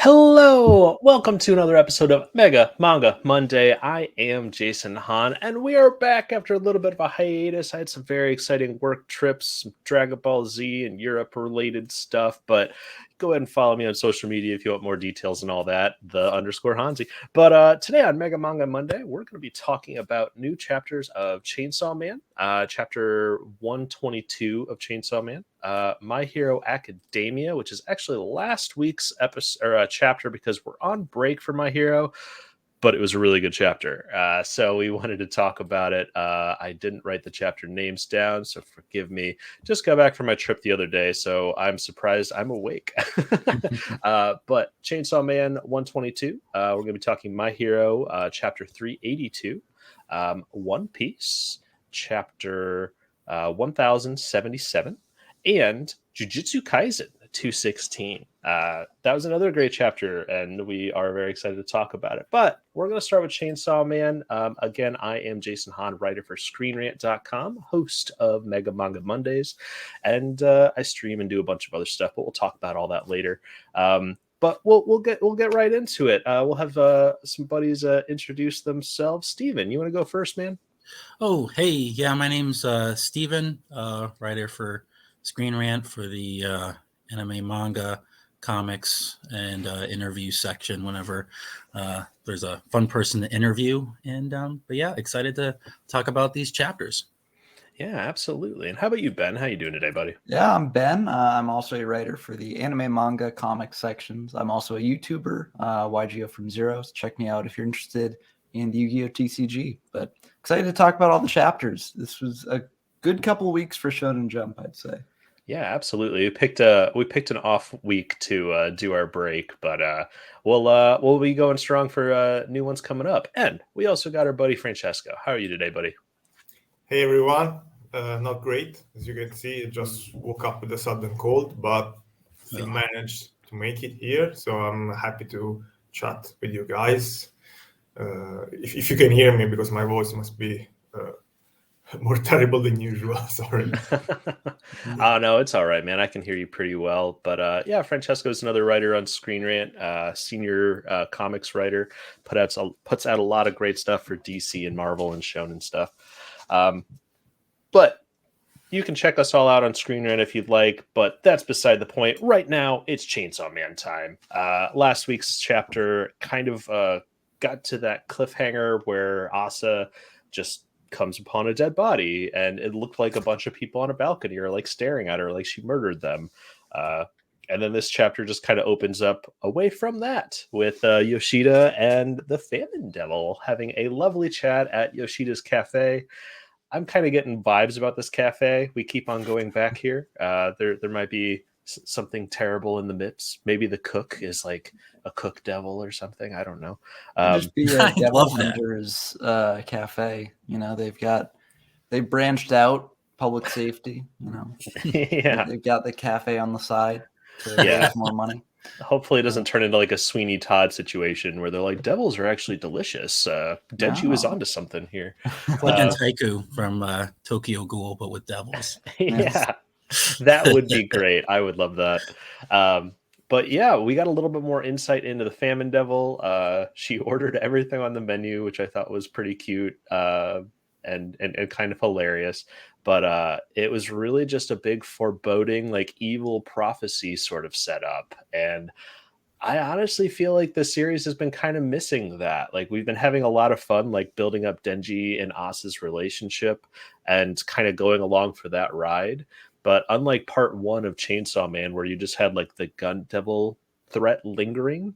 Hello, welcome to another episode of Mega Manga Monday. I am Jason Han, and we are back after a little bit of a hiatus. I had some very exciting work trips, some Dragon Ball Z and Europe related stuff, but go ahead and follow me on social media if you want more details and all that, _Honzy. But today on Mega Manga Monday, we're going to be talking about new chapters of Chainsaw Man, chapter 122 of Chainsaw Man, My Hero Academia, which is actually last week's episode or chapter because we're on break for My Hero, but it was a really good chapter. So we wanted to talk about it. I didn't write the chapter names down, so forgive me. Just got back from my trip the other day, so I'm surprised I'm awake. But Chainsaw Man 122, we're going to be talking My Hero, chapter 382, One Piece, chapter 1077, and Jujutsu Kaisen 216. That was another great chapter, and we are very excited to talk about it. But we're going to start with Chainsaw Man. Again, I am Jason Han, writer for ScreenRant.com, host of Mega Manga Mondays, and I stream and do a bunch of other stuff, but we'll talk about all that later. But we'll get right into it. We'll have some buddies introduce themselves. Steven, you want to go first, man? Oh, hey, yeah, my name's Steven, writer for Screen Rant for the anime, manga, comics, and interview section whenever there's a fun person to interview. And but yeah, excited to talk about these chapters. Yeah, absolutely. And how about you, Ben? How you doing today, buddy? Yeah, I'm Ben. I'm also a writer for the anime, manga, comic sections. I'm also a YouTuber, YGO from Zeros. Check me out if you're interested in the Yu-Gi-Oh! TCG. But excited to talk about all the chapters. This was a good couple of weeks for Shonen Jump, I'd say. Yeah, absolutely. We picked an off week to do our break, but we'll be going strong for new ones coming up. And we also got our buddy Francesco. How are you today, buddy? Hey everyone, not great. As you can see, I just woke up with a sudden cold, but still managed to make it here. So I'm happy to chat with you guys. If you can hear me, because my voice must be more terrible than usual. Sorry. Oh no, it's all right, man. I can hear you pretty well. But yeah, Francesco is another writer on Screen Rant, senior comics writer. Puts out a lot of great stuff for DC and Marvel and Shonen stuff. But you can check us all out on Screen Rant if you'd like, but that's beside the point. Right now, it's Chainsaw Man time. Last week's chapter kind of got to that cliffhanger where Asa just comes upon a dead body, and it looked like a bunch of people on a balcony are like staring at her like she murdered them. And then this chapter just kind of opens up away from that with Yoshida and the Famine Devil having a lovely chat at Yoshida's cafe. I'm kind of getting vibes about this cafe. We keep on going back here. There might be something terrible in the midst. Maybe the cook is like a cook devil or something. I don't know. Just be a Devil Hunters cafe. You know, they branched out public safety. You know, yeah, they've got the cafe on the side to raise more money. Hopefully it doesn't turn into like a Sweeney Todd situation where they're like, devils are actually delicious. Denju is onto something here. Like in Taiku from Tokyo Ghoul, but with devils. Yeah, that would be great. I would love that. But yeah, we got a little bit more insight into the Famine Devil. She ordered everything on the menu, which I thought was pretty cute and kind of hilarious. But it was really just a big foreboding, like evil prophecy sort of setup. And I honestly feel like the series has been kind of missing that. Like we've been having a lot of fun, like building up Denji and Asa's relationship and kind of going along for that ride. But unlike part 1 of Chainsaw Man, where you just had like the gun devil threat lingering,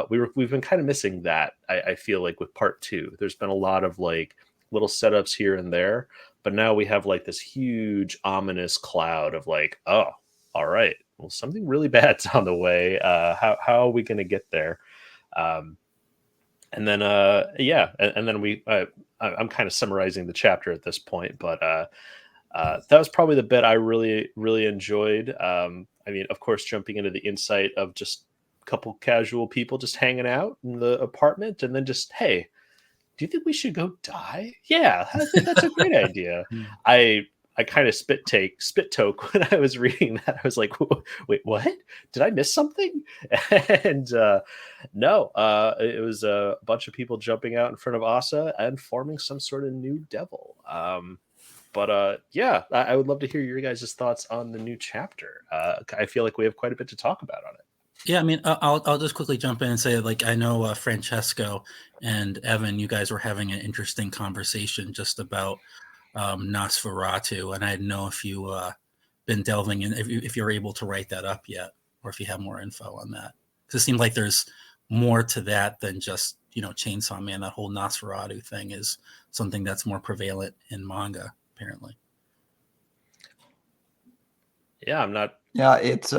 we've been kind of missing that. I feel like with part 2, there's been a lot of like little setups here and there, but now we have like this huge ominous cloud of like, oh, all right, well, something really bad's on the way. How are we going to get there? And then I'm kind of summarizing the chapter at this point, but that was probably the bit I really, really enjoyed. I mean, of course, jumping into the insight of just a couple casual people just hanging out in the apartment, and then just, hey, do you think we should go die? Yeah, I think that's a great idea. I I kind of spit toke when I was reading that. I was like, wait, what? Did I miss something? And no, it was a bunch of people jumping out in front of Asa and forming some sort of new devil. But yeah, I would love to hear your guys' thoughts on the new chapter. I feel like we have quite a bit to talk about on it. Yeah, I mean, I'll just quickly jump in and say, like, I know Francesco and Evan, you guys were having an interesting conversation just about Nosferatu, and I didn't know if you been delving in, if you're able to write that up yet, or if you have more info on that. Because it seems like there's more to that than just, Chainsaw Man. That whole Nosferatu thing is something that's more prevalent in manga, apparently. Yeah, I'm not. Yeah, it's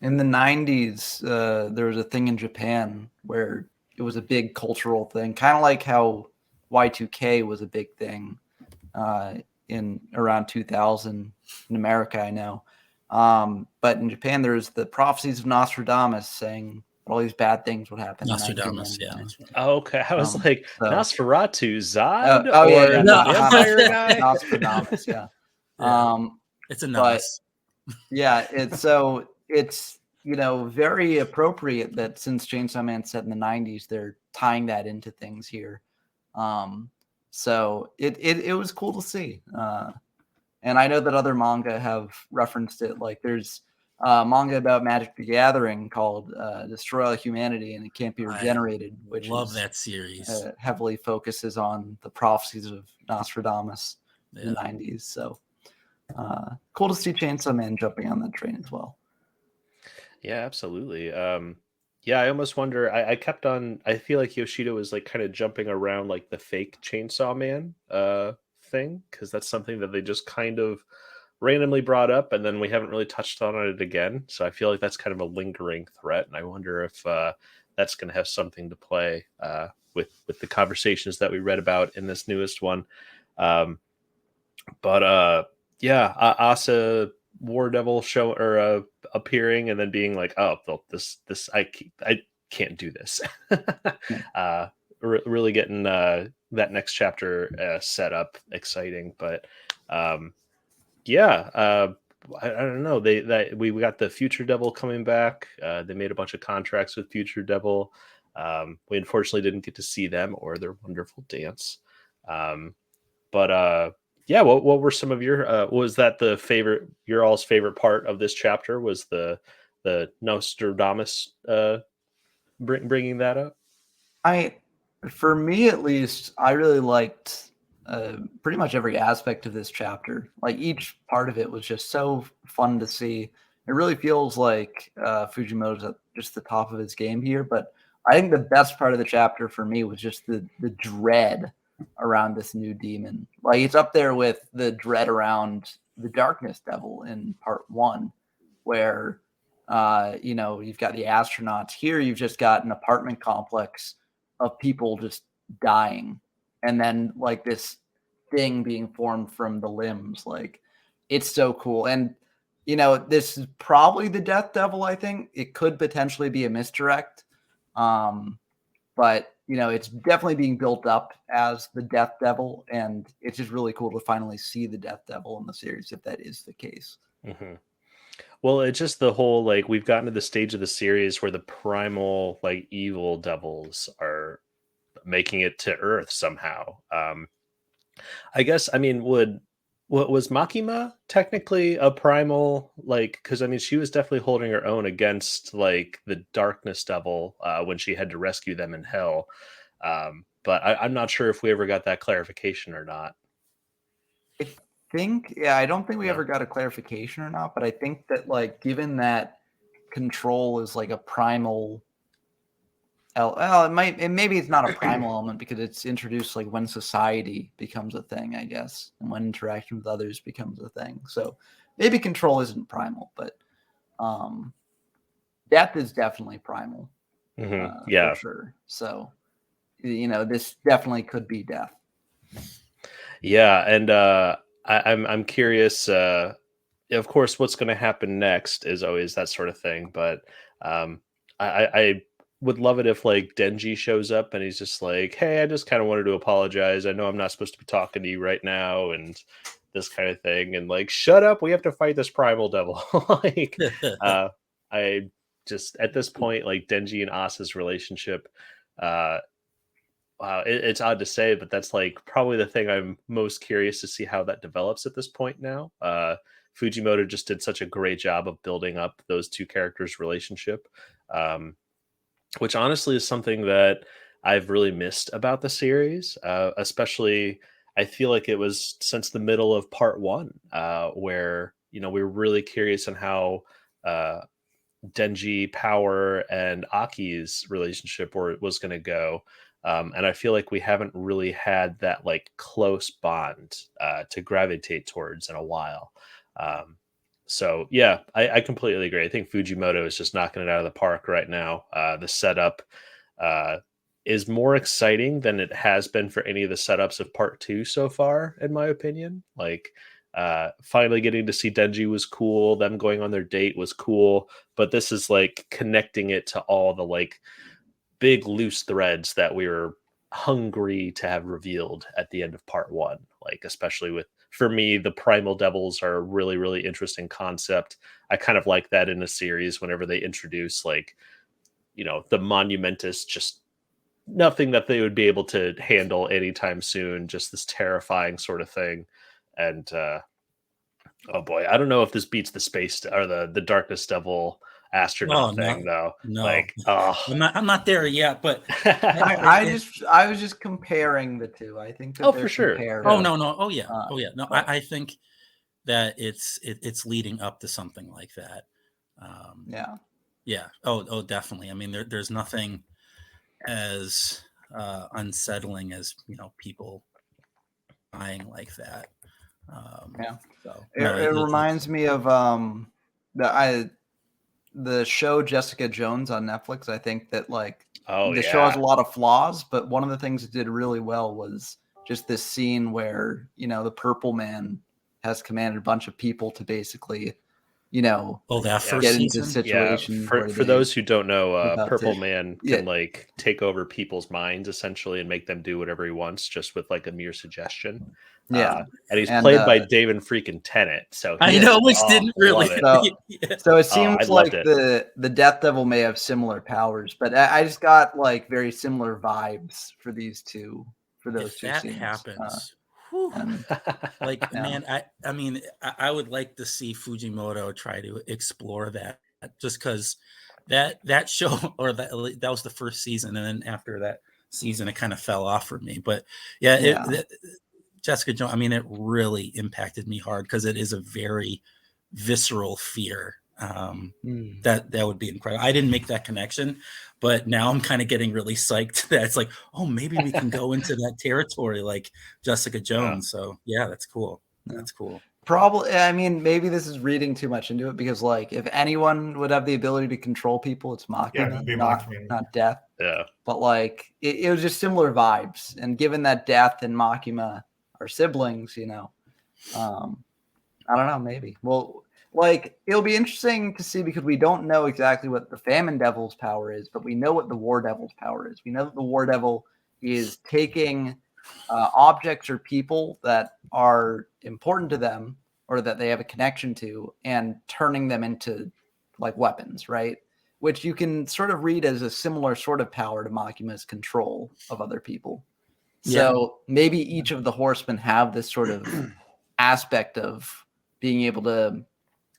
in the 90s. There was a thing in Japan where it was a big cultural thing, kind of like how Y2K was a big thing in around 2000 in America, I know. But in Japan, there's the prophecies of Nostradamus saying all these bad things would happen. Nostradamus, yeah. Oh, okay, I was like, so- Nosferatu, Zod, yeah, No, vampire guy? Nostradamus, yeah. Yeah. It's a Nos. Yeah, it's very appropriate that since Chainsaw Man set in the 90s, they're tying that into things here. So it was cool to see. And I know that other manga have referenced it. Like there's manga about Magic the Gathering called Destroy All Humanity and It Can't Be Regenerated, which love that series. Heavily focuses on the prophecies of Nostradamus in the 90s. So cool to see Chainsaw Man jumping on that train as well. Yeah, absolutely. Yeah, I almost wonder. I kept on. I feel like Yoshida was like kind of jumping around like the fake Chainsaw Man thing, because that's something that they just kind of randomly brought up, and then we haven't really touched on it again. So I feel like that's kind of a lingering threat, and I wonder if that's going to have something to play with the conversations that we read about in this newest one. But yeah, Asa War Devil show or appearing and then being like, oh, this I can't do this. Really getting that next chapter set up exciting. But yeah, I don't know. We got the Future Devil coming back. They made a bunch of contracts with Future Devil. We unfortunately didn't get to see them or their wonderful dance. But yeah, what were some of your was that your all's favorite part of this chapter was the Nostradamus bringing that up? For me at least, I really liked pretty much every aspect of this chapter. Like each part of it was just so fun to see. It really feels like Fujimoto's at just the top of his game here. But I think the best part of the chapter for me was just the dread around this new demon. Like it's up there with the dread around the Darkness Devil in part 1, where you've got the astronauts. Here you've just got an apartment complex of people just dying, and then like this thing being formed from the limbs. Like it's so cool. And this is probably the Death Devil. I think it could potentially be a misdirect, but it's definitely being built up as the Death Devil, and it's just really cool to finally see the Death Devil in the series if that is the case. Mm-hmm. Well, it's just the whole, like, we've gotten to the stage of the series where the primal, like, evil devils are making it to Earth somehow. I guess, I mean, was Makima technically a primal, like, because I mean, she was definitely holding her own against like the Darkness Devil when she had to rescue them in Hell. But I'm not sure if we ever got that clarification or not. I don't think we ever got a clarification or not, but I think that like given that Control is like a primal maybe it's not a primal element because it's introduced like when society becomes a thing, I guess, and when interaction with others becomes a thing. So maybe Control isn't primal, but Death is definitely primal. Yeah, for sure. So this definitely could be Death. Yeah, and I'm curious. Of course, what's going to happen next is always that sort of thing. But I would love it if like Denji shows up and he's just like, "Hey, I just kind of wanted to apologize. I know I'm not supposed to be talking to you right now, and this kind of thing, and like, shut up, we have to fight this primal devil. Like, I just at this point, like Denji and Asa's relationship, wow, it's odd to say, but that's like probably the thing I'm most curious to see how that develops at this point now. Fujimoto just did such a great job of building up those two characters' relationship, which honestly is something that I've really missed about the series, especially I feel like it was since the middle of part one, where, we were really curious on how Denji, Power, and Aki's relationship was going to go. And I feel like we haven't really had that like close bond to gravitate towards in a while. So yeah, I completely agree. I think Fujimoto is just knocking it out of the park right now. The setup is more exciting than it has been for any of the setups of part two so far, in my opinion. Like, finally getting to see Denji was cool. Them going on their date was cool. But this is like connecting it to all the like big loose threads that we were hungry to have revealed at the end of part one. Like, especially with, for me, the primal devils are a really, really interesting concept. I kind of like that in a series whenever they introduce like, the monumentous, just nothing that they would be able to handle anytime soon, just this terrifying sort of thing. And oh boy, I don't know if this beats the space or the darkness devil astronaut thing though. No, like, I'm not there yet, but I was just comparing the two. I think that for sure. No. No, I think that it's leading up to something like that. Yeah. Oh, definitely. I mean, there's nothing as unsettling as people dying like that. So it reminds me of the show Jessica Jones on Netflix. I think that like the show has a lot of flaws, but one of the things it did really well was just this scene where the Purple Man has commanded a bunch of people to basically that first get season? into situations. For those who don't know, Purple Man can like take over people's minds essentially and make them do whatever he wants just with like a mere suggestion. And he's played by David freaking Tennant. So I know, which didn't really. So it seems like the Death Devil may have similar powers, but I just got like very similar vibes for these two. For those two scenes. Happens. Man, I mean, I would like to see Fujimoto try to explore that, just because that show, or that was the first season, and then after that season it kind of fell off for me. But Jessica Jones, I mean, it really impacted me hard because it is a very visceral fear. That would be incredible. I didn't make that connection, but now I'm kind of getting really psyched that it's like, oh, maybe we can go into that territory like Jessica Jones. So yeah, that's cool. That's cool. Probably, I mean, maybe this is reading too much into it, because like if anyone would have the ability to control people, it's Makima, not Death. Yeah. But like it was just similar vibes, and given that Death and Makima are siblings, I don't know, maybe. Well, like it'll be interesting to see, because we don't know exactly what the Famine Devil's power is, but we know what the War Devil's power is. We know that the War Devil is taking objects or people that are important to them or that they have a connection to and turning them into like weapons, right? Which you can sort of read as a similar sort of power to Makima's control of other people. So maybe each of the horsemen have this sort of aspect of being able to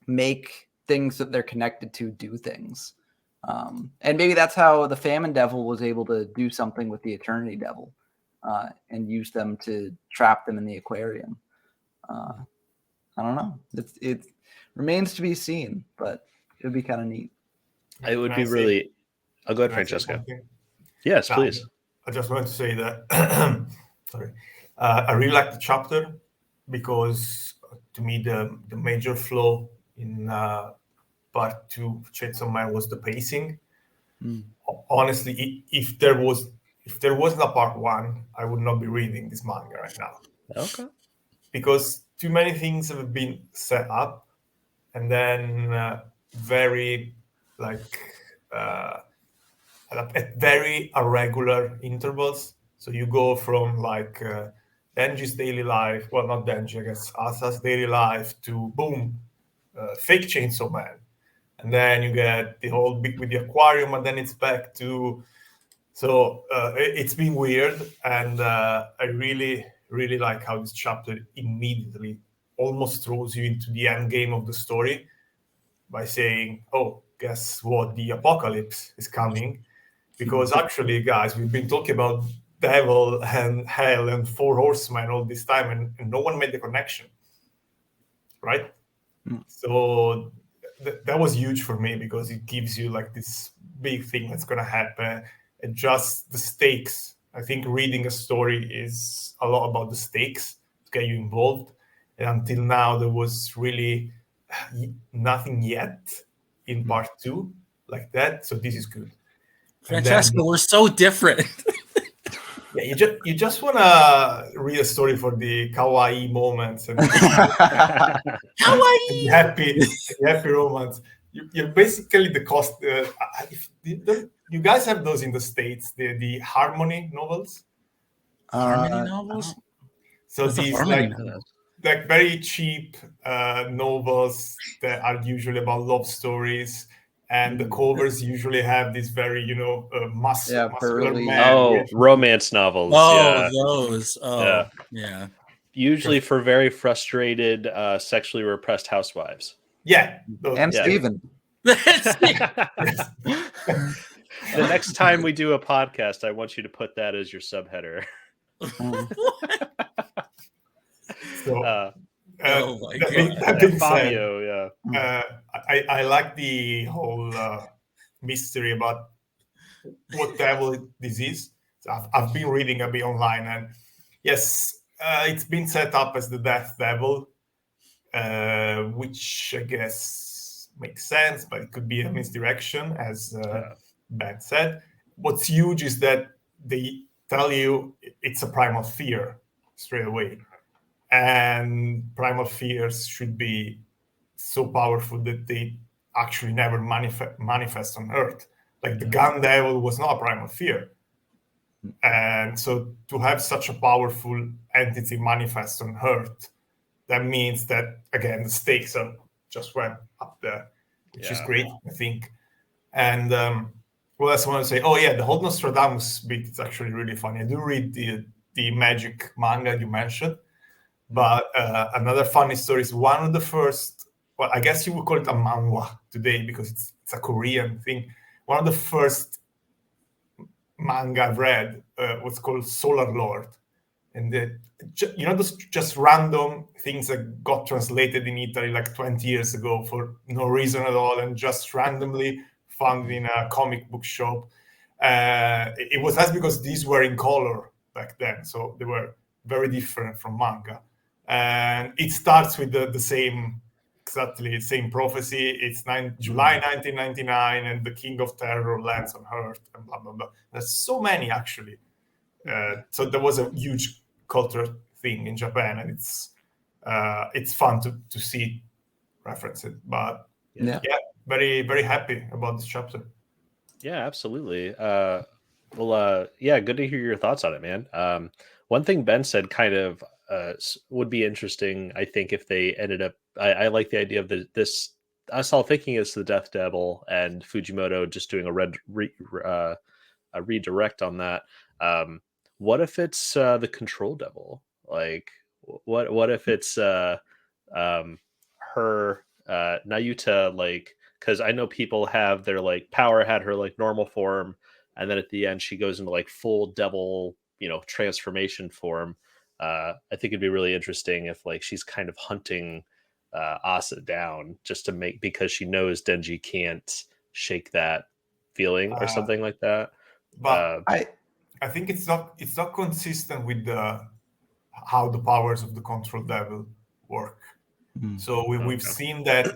make things that they're connected to do things. And maybe that's how the Famine Devil was able to do something with the Eternity Devil and use them to trap them in the aquarium. I don't know. It remains to be seen, but it would be kind of neat. It would be really... I'll go ahead, Francesco. Yes, please. I just want to say that sorry. I really like the chapter, because to me the major flaw in part two of Chainsaw Man was the pacing. Honestly, if there wasn't a part one, I would not be reading this manga right now. Okay. Because too many things have been set up, and then very at very irregular intervals. So you go from like Denji's daily life, well, not Denji, I guess, Asa's daily life, to boom, fake Chainsaw Man. And then you get the whole bit with the aquarium, and then it's back to. So it's been weird, and I really, really like how this chapter immediately almost throws you into the end game of the story by saying, "Oh, guess what? The apocalypse is coming." Because actually, guys, we've been talking about devil and hell and four horsemen all this time, and no one made the connection, right? So that was huge for me because it gives you like this big thing that's going to happen, and just the stakes. I think reading a story is a lot about the stakes to get you involved, and until now there was really nothing yet in part 2 like that. So this is good. Francesco, we're so different. Yeah, you just want to read a story for the kawaii moments and Kawaii! happy romance. You're basically the cost. You guys have those in the States, the Harmony novels. Harmony novels? So What's a these Harmony like novel? like very cheap novels that are usually about love stories. And the covers usually have this very, muscular burly. man. Oh, romance novels. Oh, Yeah. those. Oh, yeah. Usually for very frustrated, sexually repressed housewives. Yeah. Those, And Yeah. Steven. The next time we do a podcast, I want you to put that as your subheader. So, Oh my God. that being said, Fabio, yeah. I like the whole mystery about what devil this is. So I've been reading a bit online, and yes, it's been set up as the Death Devil, which I guess makes sense, but it could be a misdirection, as Ben said. What's huge is that they tell you it's a primal fear straight away, and primal fears should be so powerful that they actually never manifest on Earth. Like the gun devil was not a primal fear. And so to have such a powerful entity manifest on Earth, that means that, again, the stakes are just went up there, which is great, I think. And what else I want to say? Oh, yeah, the whole Nostradamus bit is actually really funny. I do read the magic manga you mentioned. But another funny story is one of the first, well, I guess you would call it a manhwa today because it's a Korean thing. One of the first manga I've read was called Solar Lord. And those just random things that got translated in Italy like 20 years ago for no reason at all and just randomly found in a comic book shop. It was that's because these were in color back then. So they were very different from manga. And it starts with the same prophecy. It's July 1999, and the King of Terror lands on Earth, and blah blah blah. There's so many actually. So there was a huge cultural thing in Japan, and it's fun to see reference it. But yeah, very very happy about this chapter. Yeah, absolutely. Yeah, good to hear your thoughts on it, man. One thing Ben said kind of would be interesting, I think, if they ended up. I like the idea of this. I was all thinking it's the Death Devil and Fujimoto just doing a redirect on that. What if it's the Control Devil? Like, what if it's her Nayuta? Like, because I know people have their like Power had her like normal form, and then at the end she goes into like full devil, transformation form. I think it'd be really interesting if like she's kind of hunting Asa down just to because she knows Denji can't shake that feeling or something like that. But I think it's not consistent with how the powers of the Control Devil work. So we've seen that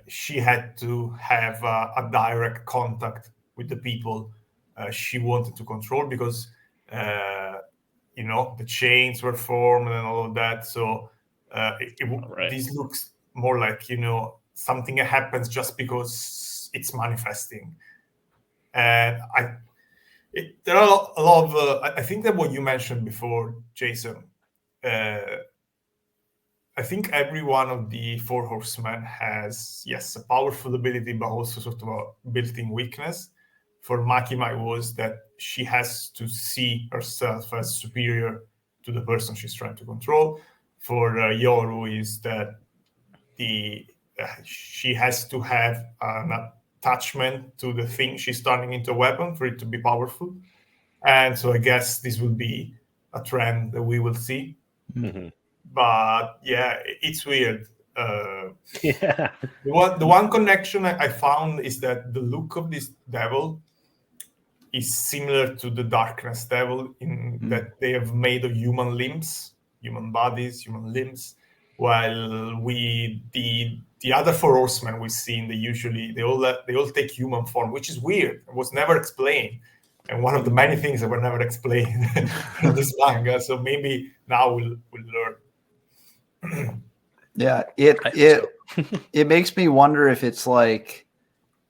she had to have a direct contact with the people she wanted to control because the chains were formed and all of that. So this looks more like something that happens just because it's manifesting. And there are a lot of I think that what you mentioned before, Jason, I think every one of the four horsemen has, yes, a powerful ability, but also sort of a built-in weakness. For Makima, it was that she has to see herself as superior to the person she's trying to control. For Yoru, is that she has to have an attachment to the thing she's turning into a weapon for it to be powerful. And so I guess this will be a trend that we will see. Mm-hmm. But yeah, it's weird. Yeah. The one connection I found is that the look of this devil is similar to the darkness devil in that they have made of human limbs, human bodies, human limbs, while the other four horsemen we've seen, they all take human form, which is weird. It was never explained. And one of the many things that were never explained in this manga. So maybe now we'll learn. Yeah, it makes me wonder if it's like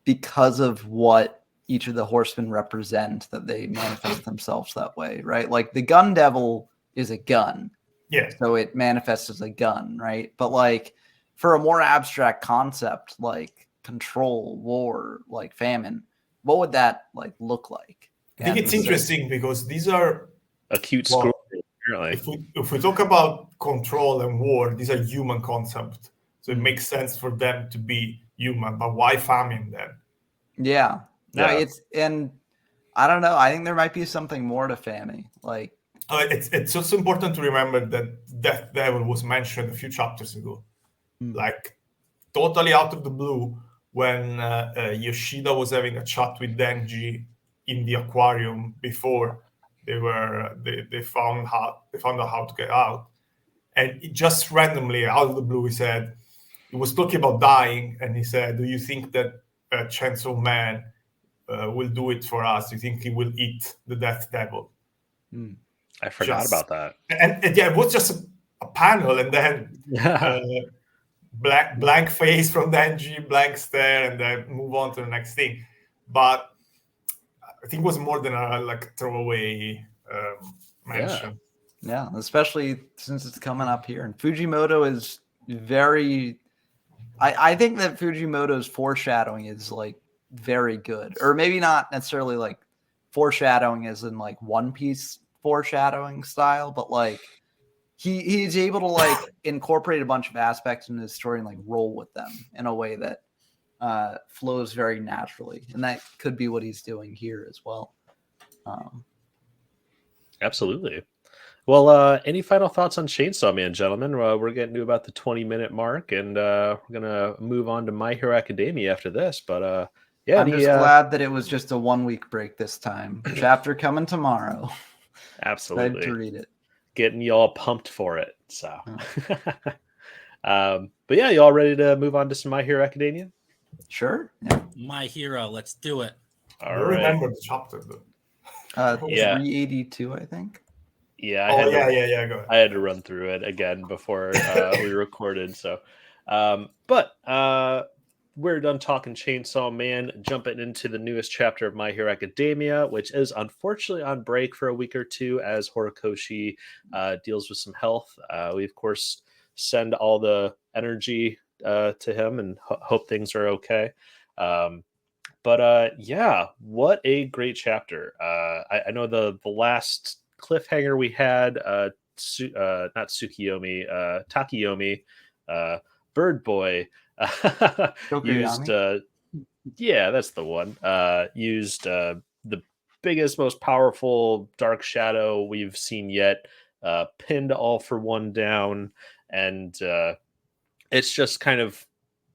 because of what each of the horsemen represent that they manifest themselves that way, right? Like the gun devil is a gun. Yeah. So it manifests as a gun, right? But like for a more abstract concept like control, war, like famine, what would that like look like? I think it's interesting because these are a cute scroll. Apparently. If we talk about control and war, these are human concepts. So it makes sense for them to be human. But why famine then? Yeah. No, and I don't know. I think there might be something more to famine. Like it's also important to remember that Death Devil was mentioned a few chapters ago. Like totally out of the blue when Yoshida was having a chat with Denji in the aquarium before they found out how to get out, and it just randomly out of the blue he was talking about dying, and he said, "Do you think that Chainsaw Man will do it for us? Do you think he will eat the Death Devil?" I forgot about that. And yeah, it was just a panel, and then blank face from Denji, blank stare, and then move on to the next thing. But I think it was more than a like throwaway mention. Yeah, especially since it's coming up here. And Fujimoto is very... I think that Fujimoto's foreshadowing is like very good. Or maybe not necessarily like foreshadowing as in like One Piece foreshadowing style, but like he's able to like incorporate a bunch of aspects in his story and like roll with them in a way that flows very naturally. And that could be what he's doing here as well. Absolutely. Well, any final thoughts on Chainsaw Man, gentlemen? We're getting to about the 20-minute mark, and we're going to move on to My Hero Academia after this. But yeah, I'm just glad that it was just a 1 week break this time. Chapter coming tomorrow. Absolutely. Excited to read it. Getting y'all pumped for it. So, but yeah, y'all ready to move on to some My Hero Academia? Sure. Yeah. My Hero, let's do it. I don't remember the chapter though. 382, I think. Yeah. Go ahead. I had to run through it again before we recorded. So, but we're done talking Chainsaw Man, jumping into the newest chapter of My Hero Academia, which is unfortunately on break for a week or two as Horikoshi deals with some health. We, of course, send all the energy to him and hope things are okay. But yeah, what a great chapter. I know the last cliffhanger we had, not Tsukiyomi, Takiyomi, Bird Boy, used, yeah, that's the one, used the biggest, most powerful Dark Shadow we've seen yet, pinned All for One down, and it's just kind of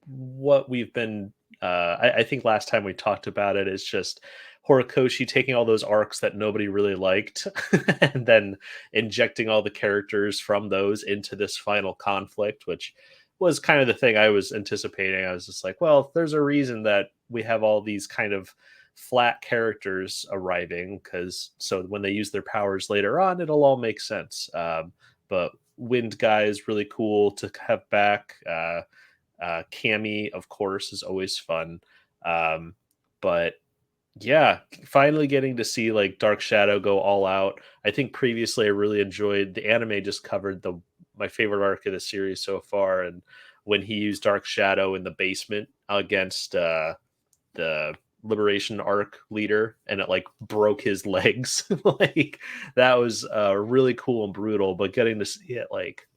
what we've been I think last time we talked about it, it's just Horikoshi taking all those arcs that nobody really liked and then injecting all the characters from those into this final conflict, which was kind of the thing I was anticipating. I was just like, well, there's a reason that we have all these kind of flat characters arriving, because so when they use their powers later on, it'll all make sense. But Wind Guy is really cool to have back. Cammy, of course, is always fun. But Yeah, finally getting to see like Dark Shadow go all out. I think previously I really enjoyed the anime just covered my favorite arc of the series so far, and when he used Dark Shadow in the basement against the Liberation Arc leader, and it like broke his legs. Like that was really cool and brutal, but getting to see it like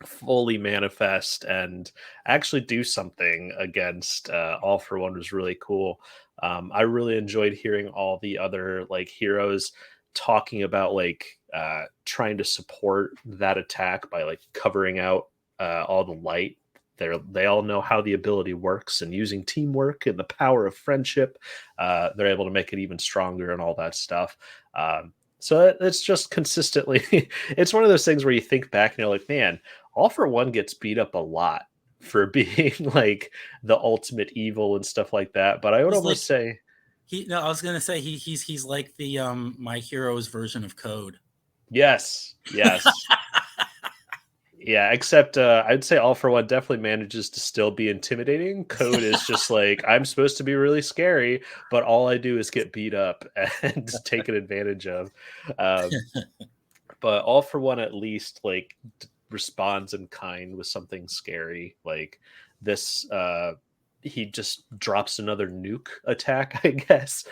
fully manifest and actually do something against All for One was really cool. I really enjoyed hearing all the other like heroes talking about like trying to support that attack by like covering out all the light. They all know how the ability works, and using teamwork and the power of friendship, they're able to make it even stronger and all that stuff. So it's just consistently, it's one of those things where you think back and you're like, man, All for One gets beat up a lot for being like the ultimate evil and stuff like that. But I would He's almost say, I was gonna say he's like the My Hero's version of Code. yes, yeah. Except I'd say All for One definitely manages to still be intimidating. Code is just like, I'm supposed to be really scary, but all I do is get beat up and taken advantage of. Um, but All for One at least like responds in kind with something scary like this. He just drops another nuke attack, I guess.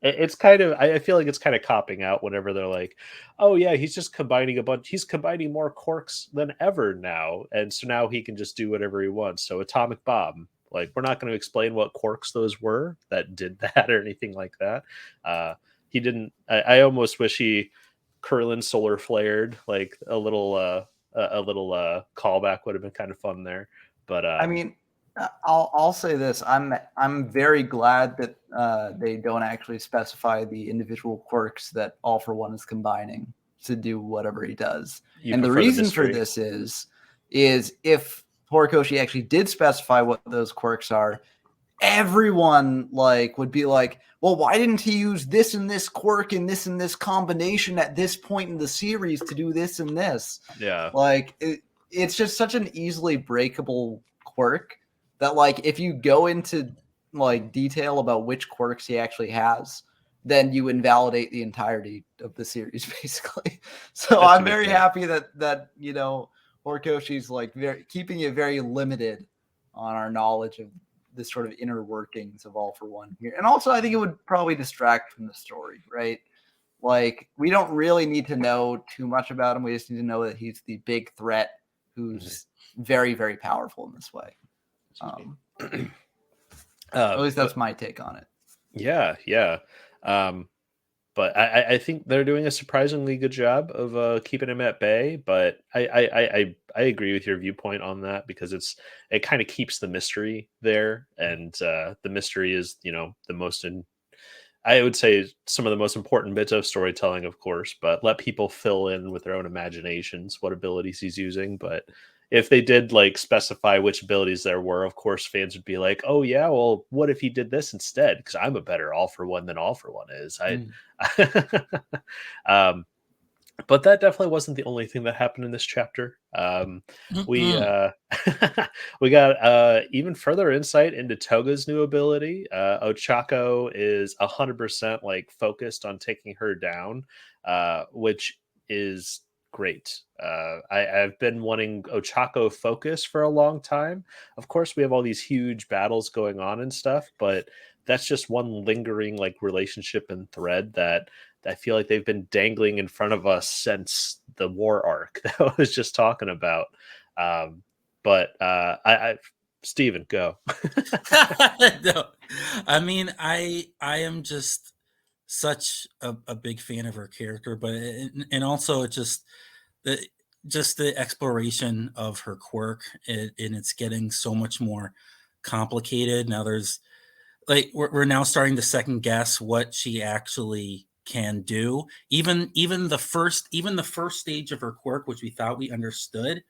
It's kind of, I feel like it's kind of copping out whenever they're like, oh yeah, he's just combining he's combining more quirks than ever now, and so now he can just do whatever he wants. So atomic bomb, like we're not going to explain what quirks those were that did that or anything like that. He didn't. I almost wish he Curlin solar flared, like a little callback would have been kind of fun there. But I mean, I'll say this: I'm very glad that they don't actually specify the individual quirks that All for One is combining to do whatever he does. And the reason for this is if Horikoshi actually did specify what those quirks are, everyone like would be like, well, why didn't he use this and this quirk and this combination at this point in the series to do this and this? Yeah, like it's just such an easily breakable quirk that like if you go into like detail about which quirks he actually has, then you invalidate the entirety of the series basically. So I'm very happy that you know Horikoshi's like keeping it very limited on our knowledge of the sort of inner workings of All for One here. And also I think it would probably distract from the story, right? Like we don't really need to know too much about him. We just need to know that he's the big threat who's very, very powerful in this way. At least that's my take on it. Yeah. But I think they're doing a surprisingly good job of keeping him at bay. But I agree with your viewpoint on that because it kind of keeps the mystery there, and the mystery is the most I would say some of the most important bits of storytelling, of course, but let people fill in with their own imaginations what abilities he's using. But if they did like specify which abilities there were, of course, fans would be like, oh yeah, well, what if he did this instead? Because I'm a better All for One than All for One is. But that definitely wasn't the only thing that happened in this chapter. We we got even further insight into Toga's new ability. Ochako is 100% like focused on taking her down, which is great. I've been wanting Ochako focus for a long time. Of course, we have all these huge battles going on and stuff, but that's just one lingering like relationship and thread that I feel like they've been dangling in front of us since the war arc that I was just talking about. But Steven, go. No, I mean, I am just such a big fan of her character, but and also just the exploration of her quirk, and it's getting so much more complicated now. There's like we're now starting to second guess what she actually can do. Even the first stage of her quirk, which we thought we understood,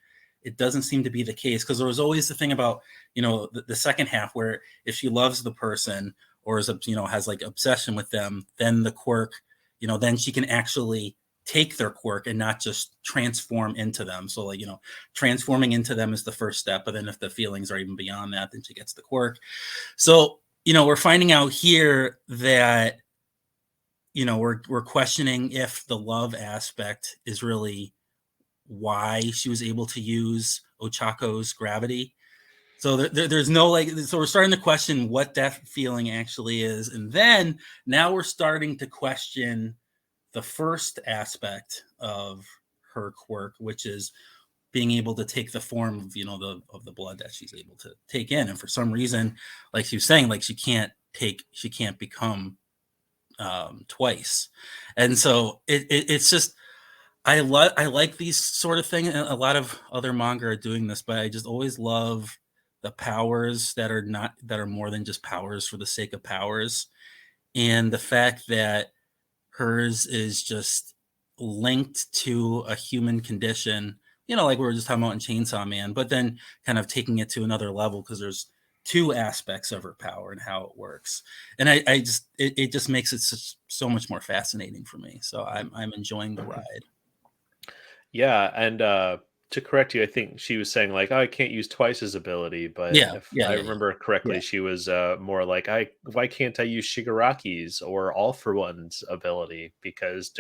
it doesn't seem to be the case, because there was always the thing about the second half where if she loves the person or is has like obsession with them, then the quirk, then she can actually take their quirk and not just transform into them. So like transforming into them is the first step, but then if the feelings are even beyond that, then she gets the quirk. So we're finding out here that, we're questioning if the love aspect is really why she was able to use Ochako's gravity. So there's no so we're starting to question what that feeling actually is. And then now we're starting to question the first aspect of her quirk, which is being able to take the form of, of the blood that she's able to take in. And for some reason, like she was saying, like she can't become twice. And so it's just, I like these sort of things. And a lot of other manga are doing this, but I just always love the powers that are more than just powers for the sake of powers. And the fact that hers is just linked to a human condition, like we were just talking about in Chainsaw Man, but then kind of taking it to another level because there's two aspects of her power and how it works. And it just makes it so much more fascinating for me. So I'm enjoying the ride. Yeah, and to correct you, I think she was saying like, "Oh, I can't use Twice's ability," but if I remember correctly, she was more like, why can't I use Shigaraki's or All for One's ability? Because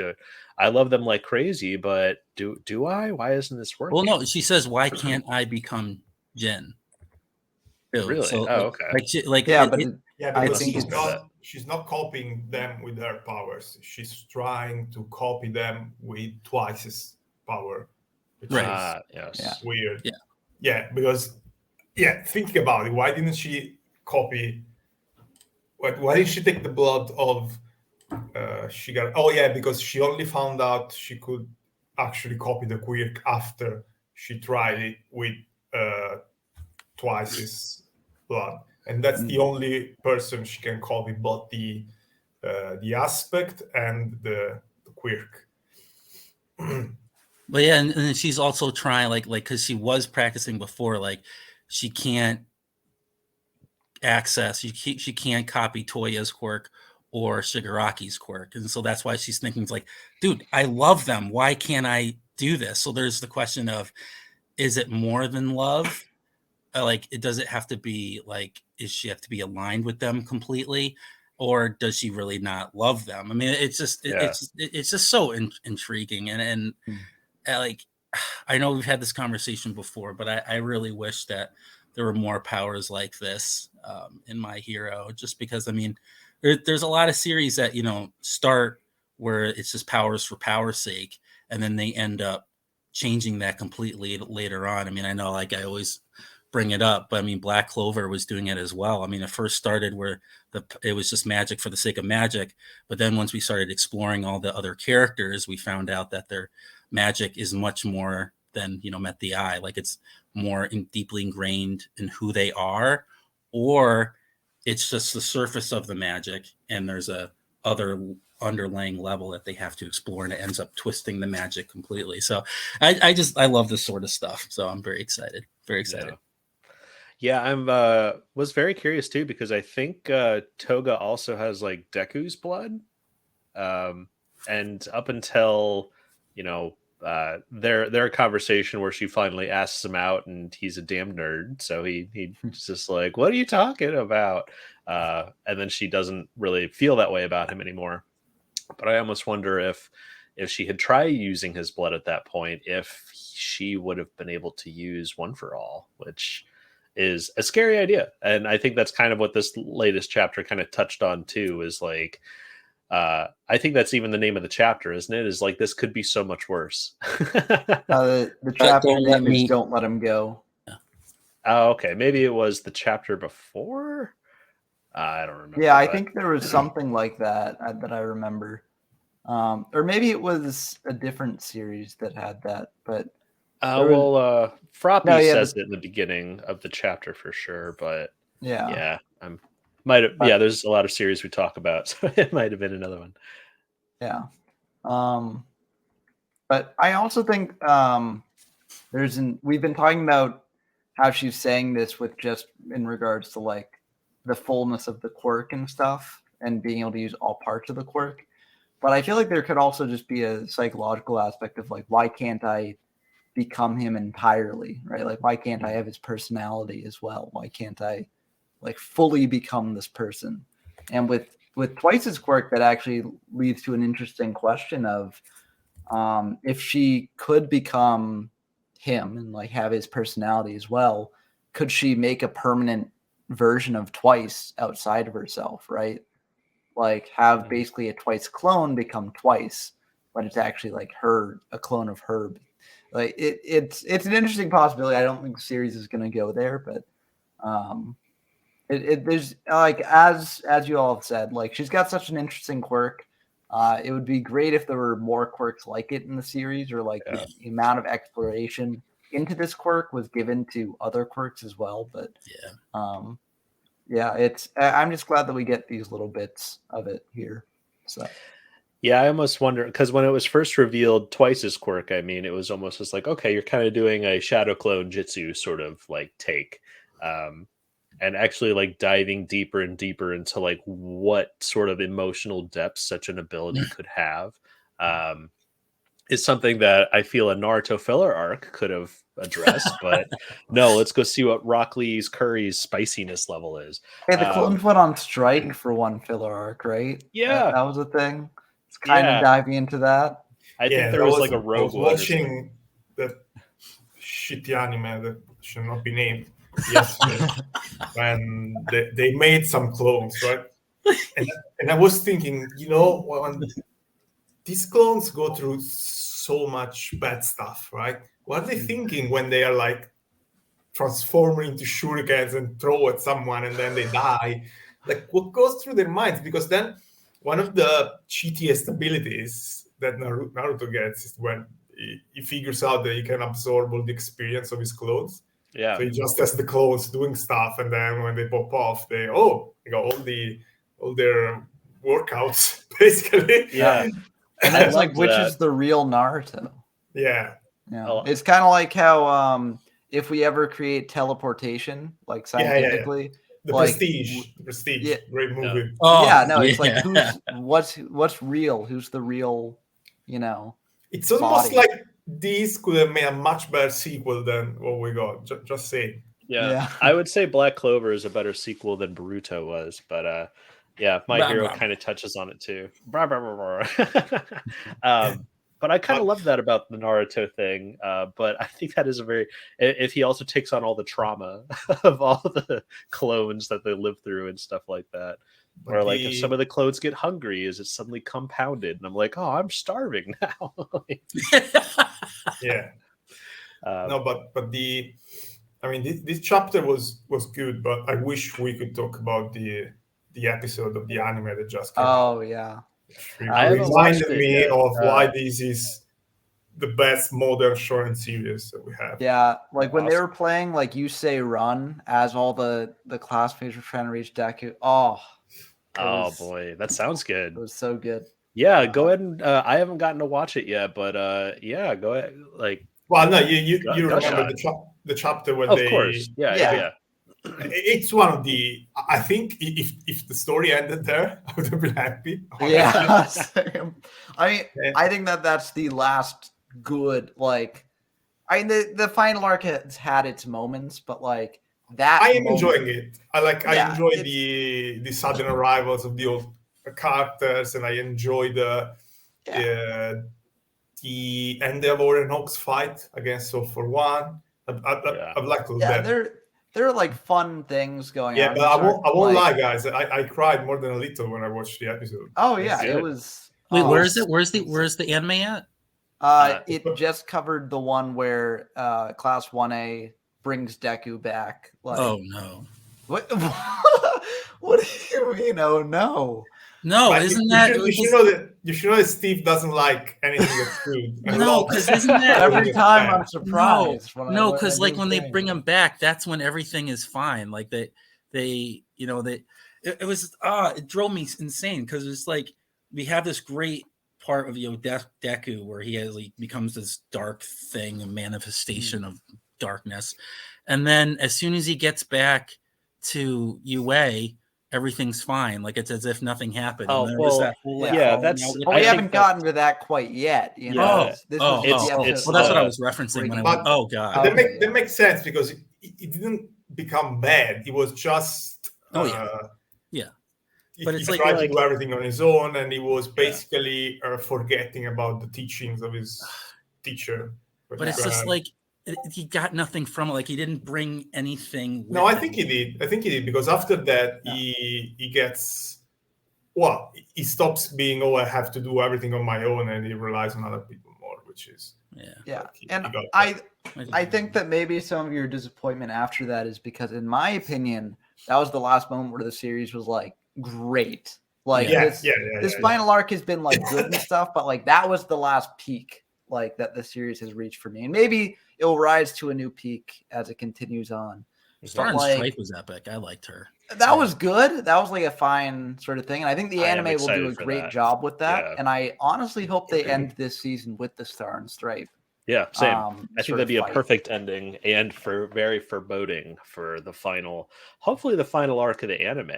I love them like crazy, but do I? Why isn't this working?" Well, no, she says, "Why can't I become Jin?" Really? So, okay. because think she's not copying them with her powers. She's trying to copy them with Twice's power, which is yes. weird. Yeah, Because thinking about it, why didn't she copy? Why didn't she take the blood of Shigar? Oh yeah, because she only found out she could actually copy the quirk after she tried it with Twice's blood, and that's the only person she can copy, both the aspect and the quirk. But yeah, and then she's also trying like because she was practicing before, like she can't she can't copy Toya's quirk or Shigaraki's quirk, and so that's why she's thinking like, dude, I love them. Why can't I do this? So there's the question of, is it more than love? Does it have to be like, is she have to be aligned with them completely, or does she really not love them? I mean, it's just so intriguing, and like, I know we've had this conversation before, but I really wish that there were more powers like this in My Hero, just because, I mean, there's a lot of series that, start where it's just powers for power's sake, and then they end up changing that completely later on. I mean, I know, like, I always bring it up, but I mean, Black Clover was doing it as well. I mean, it first started where it was just magic for the sake of magic, but then once we started exploring all the other characters, we found out that their magic is much more than met the eye. Like, it's more deeply ingrained in who they are, or it's just the surface of the magic, and there's a other underlying level that they have to explore, and it ends up twisting the magic completely. So I love this sort of stuff. So I'm very excited. Very excited. Yeah, I'm was very curious too, because I think Toga also has like Deku's blood. And up until their conversation where she finally asks him out, and he's a damn nerd, so he's just like, "What are you talking about?" And then she doesn't really feel that way about him anymore. But I almost wonder if she had tried using his blood at that point, if she would have been able to use One for All, which is a scary idea. And I think that's kind of what this latest chapter kind of touched on too, is like, I think that's even the name of the chapter, isn't it? Is like, this could be so much worse. The chapter name is Don't Let Him Go. Oh, okay. Maybe it was the chapter before. I don't remember. Yeah, I think there was something like that that I remember. Or maybe it was a different series that had that. But Froppy says it in the beginning of the chapter for sure. But there's a lot of series we talk about, so it might have been another one. Yeah. But I also think we've been talking about how she's saying this with just in regards to like the fullness of the quirk and stuff, and being able to use all parts of the quirk. But I feel like there could also just be a psychological aspect of like, why can't I become him entirely, right? Like, why can't I have his personality as well? Why can't I like fully become this person. And with Twice's quirk, that actually leads to an interesting question of if she could become him and like have his personality as well, could she make a permanent version of Twice outside of herself, right? Like have basically a Twice clone become Twice, but it's actually like her, a clone of her. Like it's an interesting possibility. I don't think the series is going to go there, but there's like as you all have said, like she's got such an interesting quirk. It would be great if there were more quirks like it in the series, or like the amount of exploration into this quirk was given to other quirks as well. But I'm just glad that we get these little bits of it here. So yeah, I almost wonder, because when it was first revealed, Twice's quirk, I mean, it was almost just like, okay, you're kind of doing a shadow clone jitsu sort of like take. And actually like diving deeper and deeper into like what sort of emotional depth such an ability could have is something that I feel a Naruto filler arc could have addressed. But no, let's go see what Rock Lee's Curry's spiciness level is. Hey, the clones went on strike for one filler arc, right? Yeah. That was a thing. It's kind of diving into that. I think there was like a rogue one. I was watching the shitty anime that should not be named. Yesterday, when they made some clones, right? And I was thinking, when these clones go through so much bad stuff, right? What are they thinking when they are like transforming into shurikens and throw at someone and then they die? Like, what goes through their minds? Because then one of the cheatiest abilities that Naruto gets is when he figures out that he can absorb all the experience of his clones. Yeah. So he just has the clones doing stuff, and then when they pop off, they got all their workouts basically. Yeah. And that's like which is the real Naruto. Yeah. Yeah. It's kind of like how if we ever create teleportation, like scientifically. The like, Prestige. Yeah. Great movie. It's like what's real? Who's the real, It's almost like these could have made a much better sequel than what we got. Just saying. Yeah. I would say Black Clover is a better sequel than Boruto was, but My Hero kind of touches on it too. But I kind of love that about the Naruto thing. But I think that is if he also takes on all the trauma of all the clones that they live through and stuff like that. Or like if some of the clones get hungry, is it suddenly compounded? And I'm like, oh, I'm starving now. Yeah. This chapter was good, but I wish we could talk about the episode of the anime that just came out. Oh yeah. It reminded me of why this is the best modern shonen series that we have. Yeah, like when they were playing, like you say, run as all the classmates were trying to reach Deku. Oh boy, that sounds good. It was so good. Yeah, go ahead and I haven't gotten to watch it yet, but go ahead. Like, well, no, you remember the chapter where of course, yeah. It's one of the. I think if the story ended there, I would have been happy. Yeah, I think that's the last good. Like, the final arc has had its moments, but like that. I am enjoying it. I enjoy the sudden arrivals of the old characters, and I enjoy the end of Oren Hawk's fight against Soul for One. I've liked that. There are like fun things going on. Yeah, but I won't lie, guys. I cried more than a little when I watched the episode. Oh yeah, it was. Wait, where is it? Where's the anime at? It just covered the one where Class 1A brings Deku back. Like, oh no! What? What do you mean? Oh no! No, but isn't that? You should know that Steve doesn't like anything that's food. No, because isn't that every time I'm surprised? No, because like when they bring him back, that's when everything is fine. Like it drove me insane because it's like we have this great part of Deku where he becomes this dark thing, a manifestation of darkness, and then as soon as he gets back to UA, everything's fine. Like it's as if nothing happened. Oh, well, we haven't gotten to that quite yet. You know? Well, that's what I was referencing when I went, oh god. That makes sense because it didn't become bad. It was just Oh, yeah. Yeah. But He it's like- tried to like- do everything on his own, and he was basically forgetting about the teachings of his teacher. But it's just like he got nothing from it. Like he didn't bring anything. No, I think he did. I think he did, because after that he gets, well, he stops being, I have to do everything on my own, and he relies on other people more, which is And I think that maybe some of your disappointment after that is because, in my opinion, that was the last moment where the series was like great. Like this final arc has been like good and stuff, but like that was the last peak like that the series has reached for me, and maybe it will rise to a new peak as it continues on. Star and like, Stripe was epic. I liked her. That was good. That was like a fine sort of thing, and I think the anime will do a great job with that. Yeah. And I honestly hope they end this season with the Star and Stripe. Yeah, same. I think that'd be a fight. perfect ending, and very foreboding for the final, hopefully the final arc of the anime,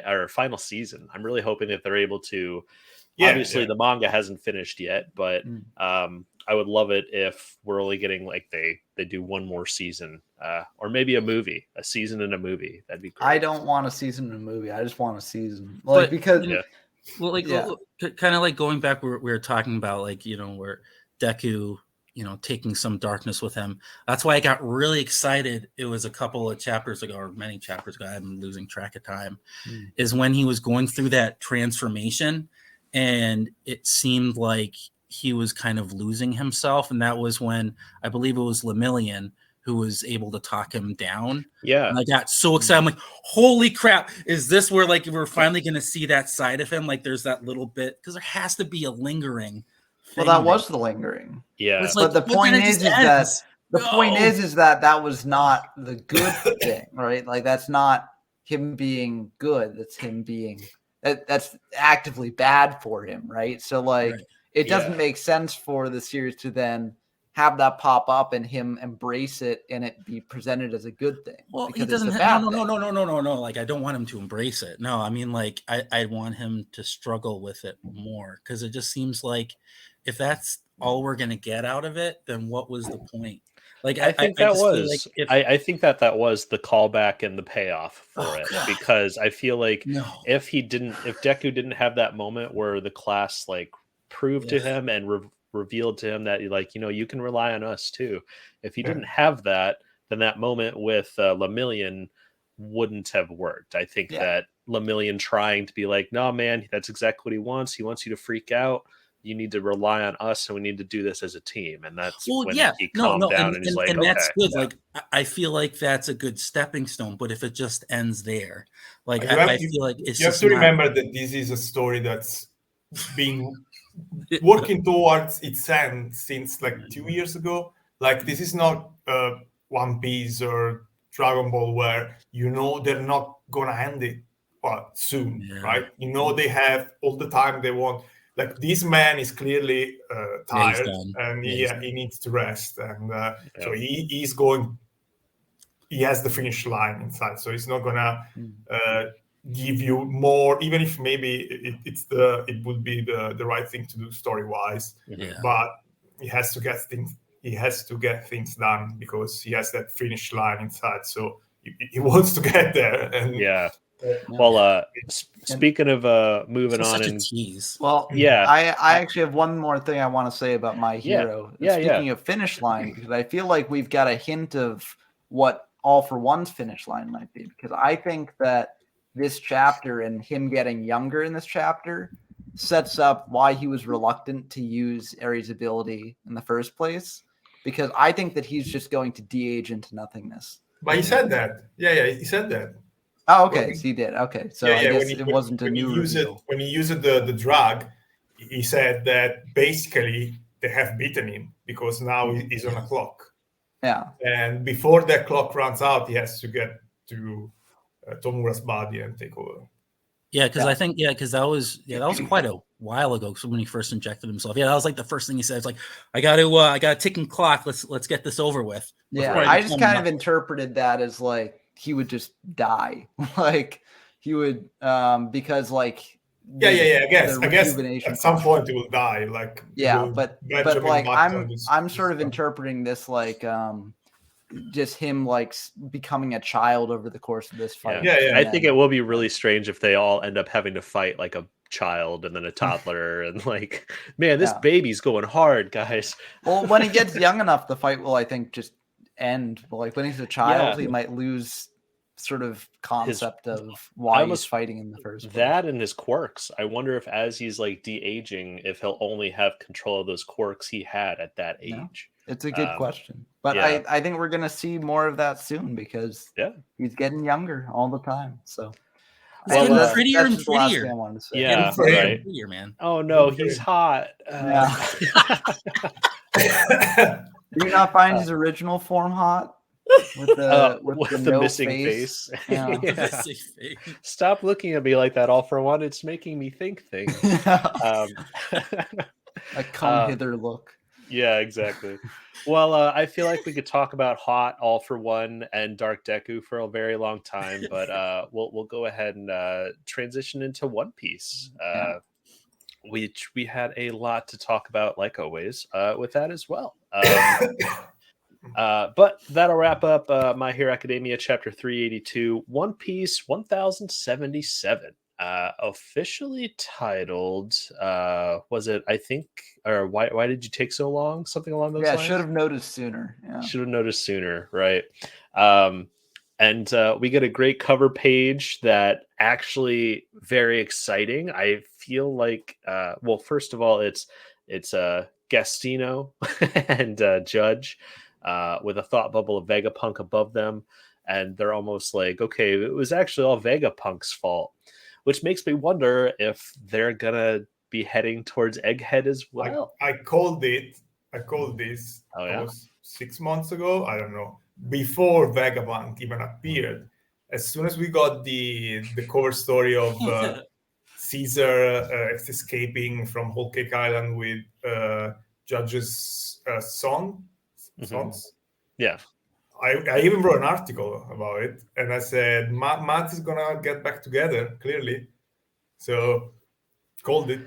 or final season. I'm really hoping that they're able to. Obviously, the manga hasn't finished yet, but I would love it if we're only getting like they do one more season, or maybe a season and a movie. That'd be great. I don't want a season in a movie. I just want a season, like because kind of like going back where we were talking about, like where Deku, taking some darkness with him. That's why I got really excited. It was a couple of chapters ago, or many chapters ago. I'm losing track of time. Is when he was going through that transformation, and it seemed like he was kind of losing himself, and that was when I believe it was Lemillion who was able to talk him down. Yeah, and I got so excited. I'm like, holy crap! Is this where like we're finally going to see that side of him? Like, there's that little bit, because there has to be a lingering. Well, that was the lingering. Yeah, but the point is that that was not the good thing, right? Like that's not him being good. That's him being that's actively bad for him, right? So like it doesn't make sense for the series to then have that pop up and him embrace it and it be presented as a good thing. Well, he doesn't have no. Like I don't want him to embrace it. No, I mean like I want him to struggle with it more, because it just seems like if that's all we're gonna get out of it, then what was the point? Like I think that was the callback and the payoff for it. God. Because I feel like if Deku didn't have that moment where the class like proved to him and revealed to him that like you can rely on us too. If he didn't have that, then that moment with Lemillion wouldn't have worked. I think that Lemillion trying to be like, no man, that's exactly what he wants. He wants you to freak out. You need to rely on us, and we need to do this as a team. And that's when he calmed down and he's like, and that's good. Like I feel like that's a good stepping stone. But if it just ends there, like I feel like it's you have to remember that this is a story that's been working towards its end since like 2 years ago. Like this is not One Piece or Dragon Ball where they're not gonna end it soon, right? They have all the time they want. Like this man is clearly tired and he needs to rest, and so he's going. He has the finish line inside, so he's not gonna give you more, even if maybe it would be the right thing to do story wise. But he has to get things. He has to get things done because he has that finish line inside. So he wants to get there, and Well, speaking of moving on, and I actually have one more thing I want to say about My Hero. Speaking of finish line, because I feel like we've got a hint of what All for One's finish line might be. Because I think that this chapter and him getting younger in this chapter sets up why he was reluctant to use Aries' ability in the first place. Because I think that he's just going to de-age into nothingness. But he said that. He said that. Oh, okay. So he did. Okay. So I guess it wasn't a new reveal. When he used the drug, he said that basically they have beaten him because now he's on a clock. Yeah. And before that clock runs out, he has to get to Tomura's body and take over. Yeah, because I think because that was quite a while ago. So when he first injected himself, that was like the first thing he said. It's like I got a ticking clock. Let's get this over with. Yeah, I just kind of interpreted that as like he would just die, like he would because like I guess at some point he will die. Like but like I'm sort of interpreting this like just him like becoming a child over the course of this fight. Yeah. I think it will be really strange if they all end up having to fight like a child and then a toddler and like, man, this baby's going hard, guys. Well, when he gets young enough, the fight will, I think, just end. But like when he's a child, he might lose sort of concept of why he's fighting in the first place. That and his quirks. I wonder if as he's like de-aging, if he'll only have control of those quirks he had at that age. It's a good question. But I think we're going to see more of that soon because he's getting younger all the time. So he's getting prettier and prettier. I wanted to say. Yeah, right. Prettier, man. Oh no, he's hot. Do you not find his original form hot? With the missing face. Yeah. Missing face. Stop looking at me like that, all for one. It's making me think things. A come hither look. Yeah, exactly. Well, I feel like we could talk about Hot, All for One, and Dark Deku for a very long time, but we'll go ahead and transition into One Piece, which we had a lot to talk about, like always, with that as well. But that'll wrap up My Hero Academia Chapter 382, One Piece 1077. Officially titled, was it, I think, or why did you take so long? Something along those lines? Yeah, should have noticed sooner. Yeah. Should have noticed sooner, right? And we get a great cover page that actually very exciting. I feel like, well, first of all, it's Gastino and Judge with a thought bubble of Vegapunk above them. And they're almost like, okay, it was actually all Vegapunk's fault, which makes me wonder if they're going to be heading towards Egghead as well. I called this almost 6 months ago. I don't know. Before Vegapunk even appeared. As soon as we got the cover story of Caesar escaping from Whole Cake Island with Judge's sons. Yeah. I even wrote an article about it, and I said Matt is gonna get back together. Clearly, so called it.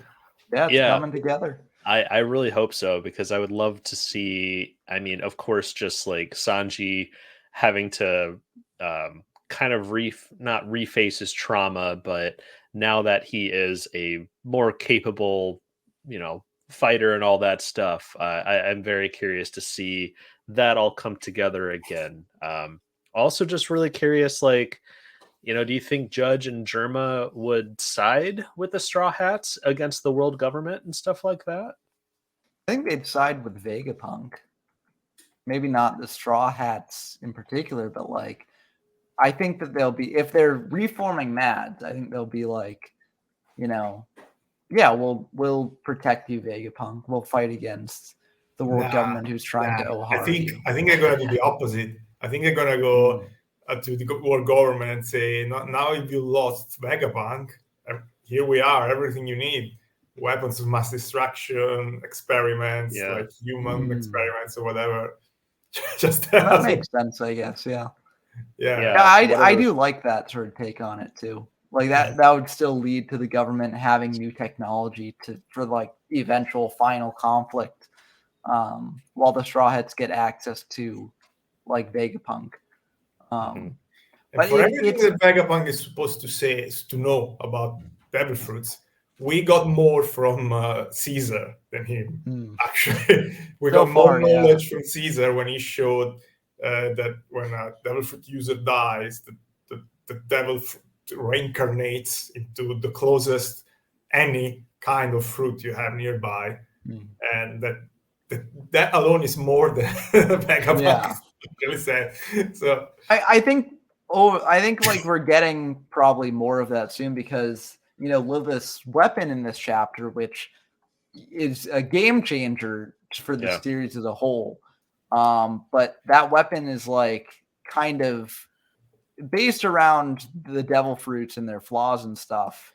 Yeah, it's coming together. I really hope so, because I would love to see. I mean, of course, just like Sanji having to kind of not reface his trauma, but now that he is a more capable, fighter and all that stuff, I'm very curious to see that all come together again. Also just really curious, like, do you think Judge and Germa would side with the Straw Hats against the world government and stuff like that? I think they'd side with Vegapunk. Maybe not the Straw Hats in particular, but like, I think that they'll be, if they're reforming Mads, I think they'll be like, we'll protect you, Vegapunk. We'll fight against the world government who's trying to Ohara. I think they're going to do the opposite. I think they're going to go to the world government and say, now if you lost Vegapunk, here we are, everything you need. Weapons of mass destruction, experiments, like human experiments or whatever. That makes sense, I guess. Yeah. I do like that sort of take on it too. Like that would still lead to the government having new technology for like the eventual final conflict. While the Straw Hats get access to like Vegapunk. But for everything that Vegapunk is supposed to know about devil fruits, we got more from Caesar than him. Actually, we got more knowledge from Caesar when he showed that when a devil fruit user dies, the devil fruit reincarnates into the closest any kind of fruit you have nearby, and that alone is more than Vegapunk really said. So I think like we're getting probably more of that soon, because with this weapon in this chapter, which is a game changer for the series as a whole. But that weapon is like kind of based around the devil fruits and their flaws and stuff.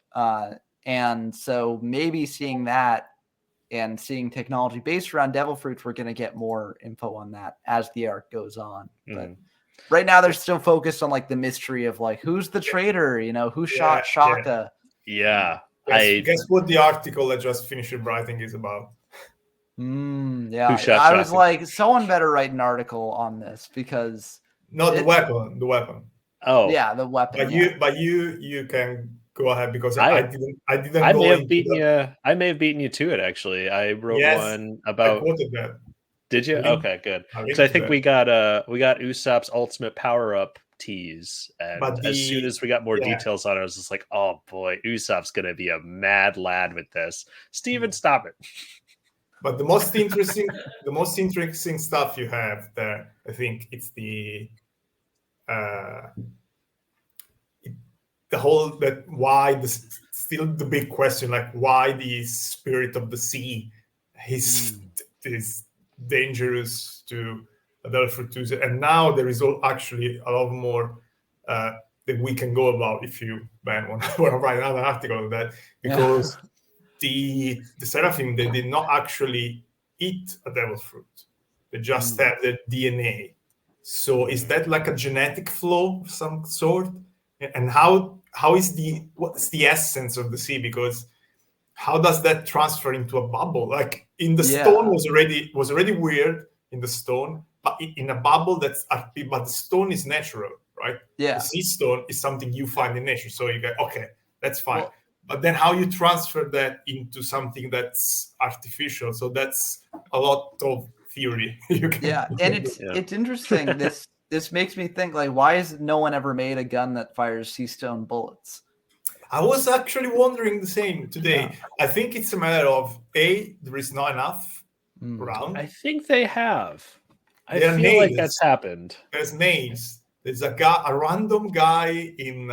And so maybe seeing that and seeing technology based around devil fruits, we're going to get more info on that as the arc goes on. But right now they're still focused on like the mystery of like, who's the traitor, who shot Shaka. Yeah. Guess what the article I just finished writing is about. Yeah, Who shot I was Shocking? like, someone better write an article on this because Not the It- weapon. The weapon. Oh, yeah, the weapon. But you can go ahead because I I didn't I go may have into beaten the, you. I may have beaten you to it. Actually, I wrote Yes, one I about. quoted that. Did you? A link- Okay, good. a Because link I to think that. we got Usopp's ultimate power up tease, and But as soon as we got more yeah. details on it, I was just like, oh boy, Usopp's gonna be a mad lad with this. Steven, stop it. But the most interesting stuff you have there, I think, it's the whole that why still the big question, like why the spirit of the sea is dangerous to adult fruit, and now there is actually a lot more that we can go about if you want to write another article on that, because the seraphim, they did not actually eat a devil fruit, they just have the DNA. So is that like a genetic flaw of some sort? And what's the essence of the sea? Because how does that transfer into a bubble? Like in the stone was already weird in the stone, but in a bubble but the stone is natural, right? Yeah. The sea stone is something you find in nature, so you go, okay, that's fine. Well, but then how you transfer that into something that's artificial? So that's a lot of theory. And it's interesting. This makes me think, like, why has no one ever made a gun that fires sea stone bullets? I was actually wondering the same today. I think it's a matter of there is not enough around. I think they have. I There are feel like nails. that's happened. There's names. There's a random guy in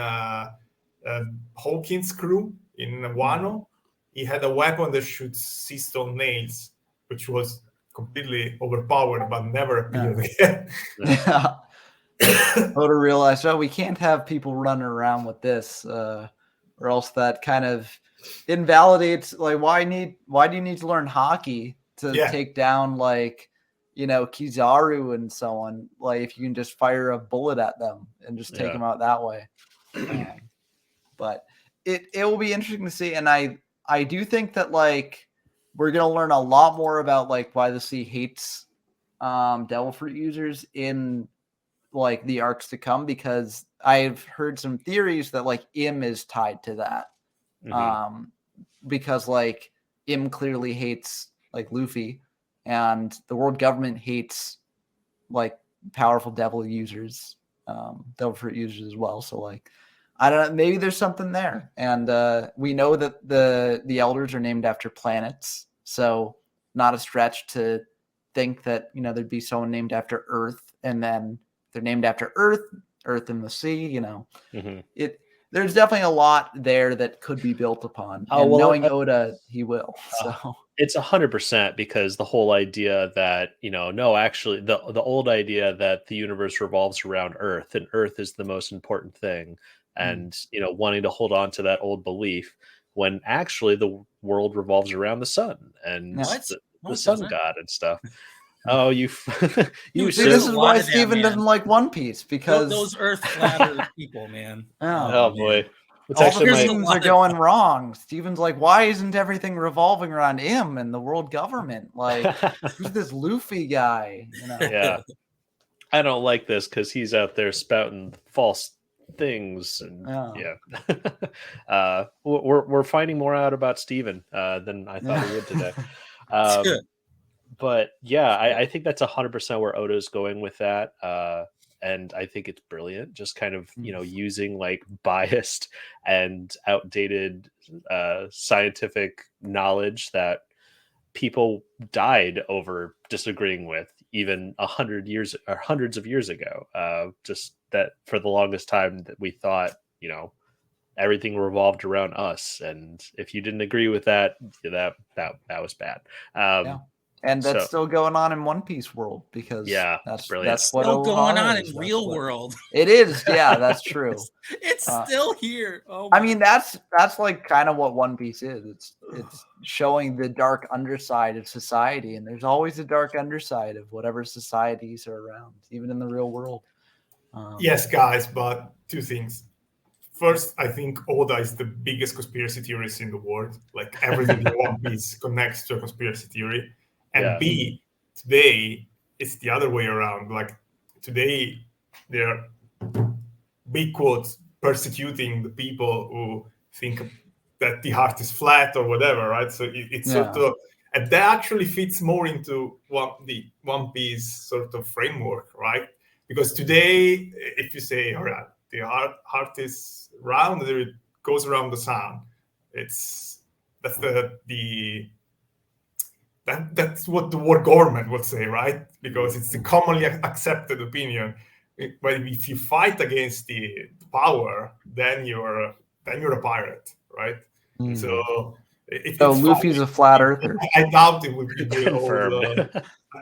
Hawkins' crew in Wano. He had a weapon that shoots sea stone nails, which was completely overpowered but never appeared again. Oda realized, we can't have people running around with this, or else that kind of invalidates. Like, why do you need to learn hockey to take down, like, Kizaru and so on? Like, if you can just fire a bullet at them and just take them out that way. But it will be interesting to see, and I do think that, like, we're gonna learn a lot more about, like, why the sea hates devil fruit users in, like, the arcs to come, because I've heard some theories that, like, Im is tied to that. Because, like, Im clearly hates, like, Luffy, and the world government hates, like, powerful devil fruit users as well. So, like, I don't know, maybe there's something there. And we know that the elders are named after planets, so not a stretch to think that, there'd be someone named after Earth, and then they're named after Earth in the sea. There's definitely a lot there that could be built upon. And knowing Oda, he will. So it's 100%, because the whole idea that, no, actually the old idea that the universe revolves around Earth and Earth is the most important thing, and wanting to hold on to that old belief when actually the world revolves around the sun and the sun god and stuff. Oh, you this is why Steven doesn't like One Piece, because those Earth flat people, man. Oh boy. It's all actually the reasons are going wrong. Steven's like, why isn't everything revolving around him and the world government? Like, who's this Luffy guy? Yeah. I don't like this because he's out there spouting false things, and we're finding more out about Steven than I thought we would today. But yeah, I think that's 100% where Oda's going with that. And I think it's brilliant, just kind of, using, like, biased and outdated scientific knowledge that people died over disagreeing with even 100 years or hundreds of years ago. Just that for the longest time that we thought, everything revolved around us. And if you didn't agree with that, that was bad. And that's still going on in One Piece world, because that's what still going on in real world. It is, that's true. It's still here. I mean, that's like kind of what One Piece is. It's showing the dark underside of society, and there's always a dark underside of whatever societies are around, even in the real world. Yes, guys, but two things. First, I think Oda is the biggest conspiracy theorist in the world. Like, everything in One Piece connects to a conspiracy theory. And B, today it's the other way around. Like today, they're big quotes persecuting the people who think that the heart is flat or whatever, right? So it's sort of, and that actually fits more into the One Piece sort of framework, right? Because today, if you say, all right, the heart is round, it goes around the sun. That's that's what the world government would say, right? Because it's a commonly accepted opinion. But if you fight against the power, then you're a pirate, right? And so Luffy's a flat earther. I doubt it will Confirmed.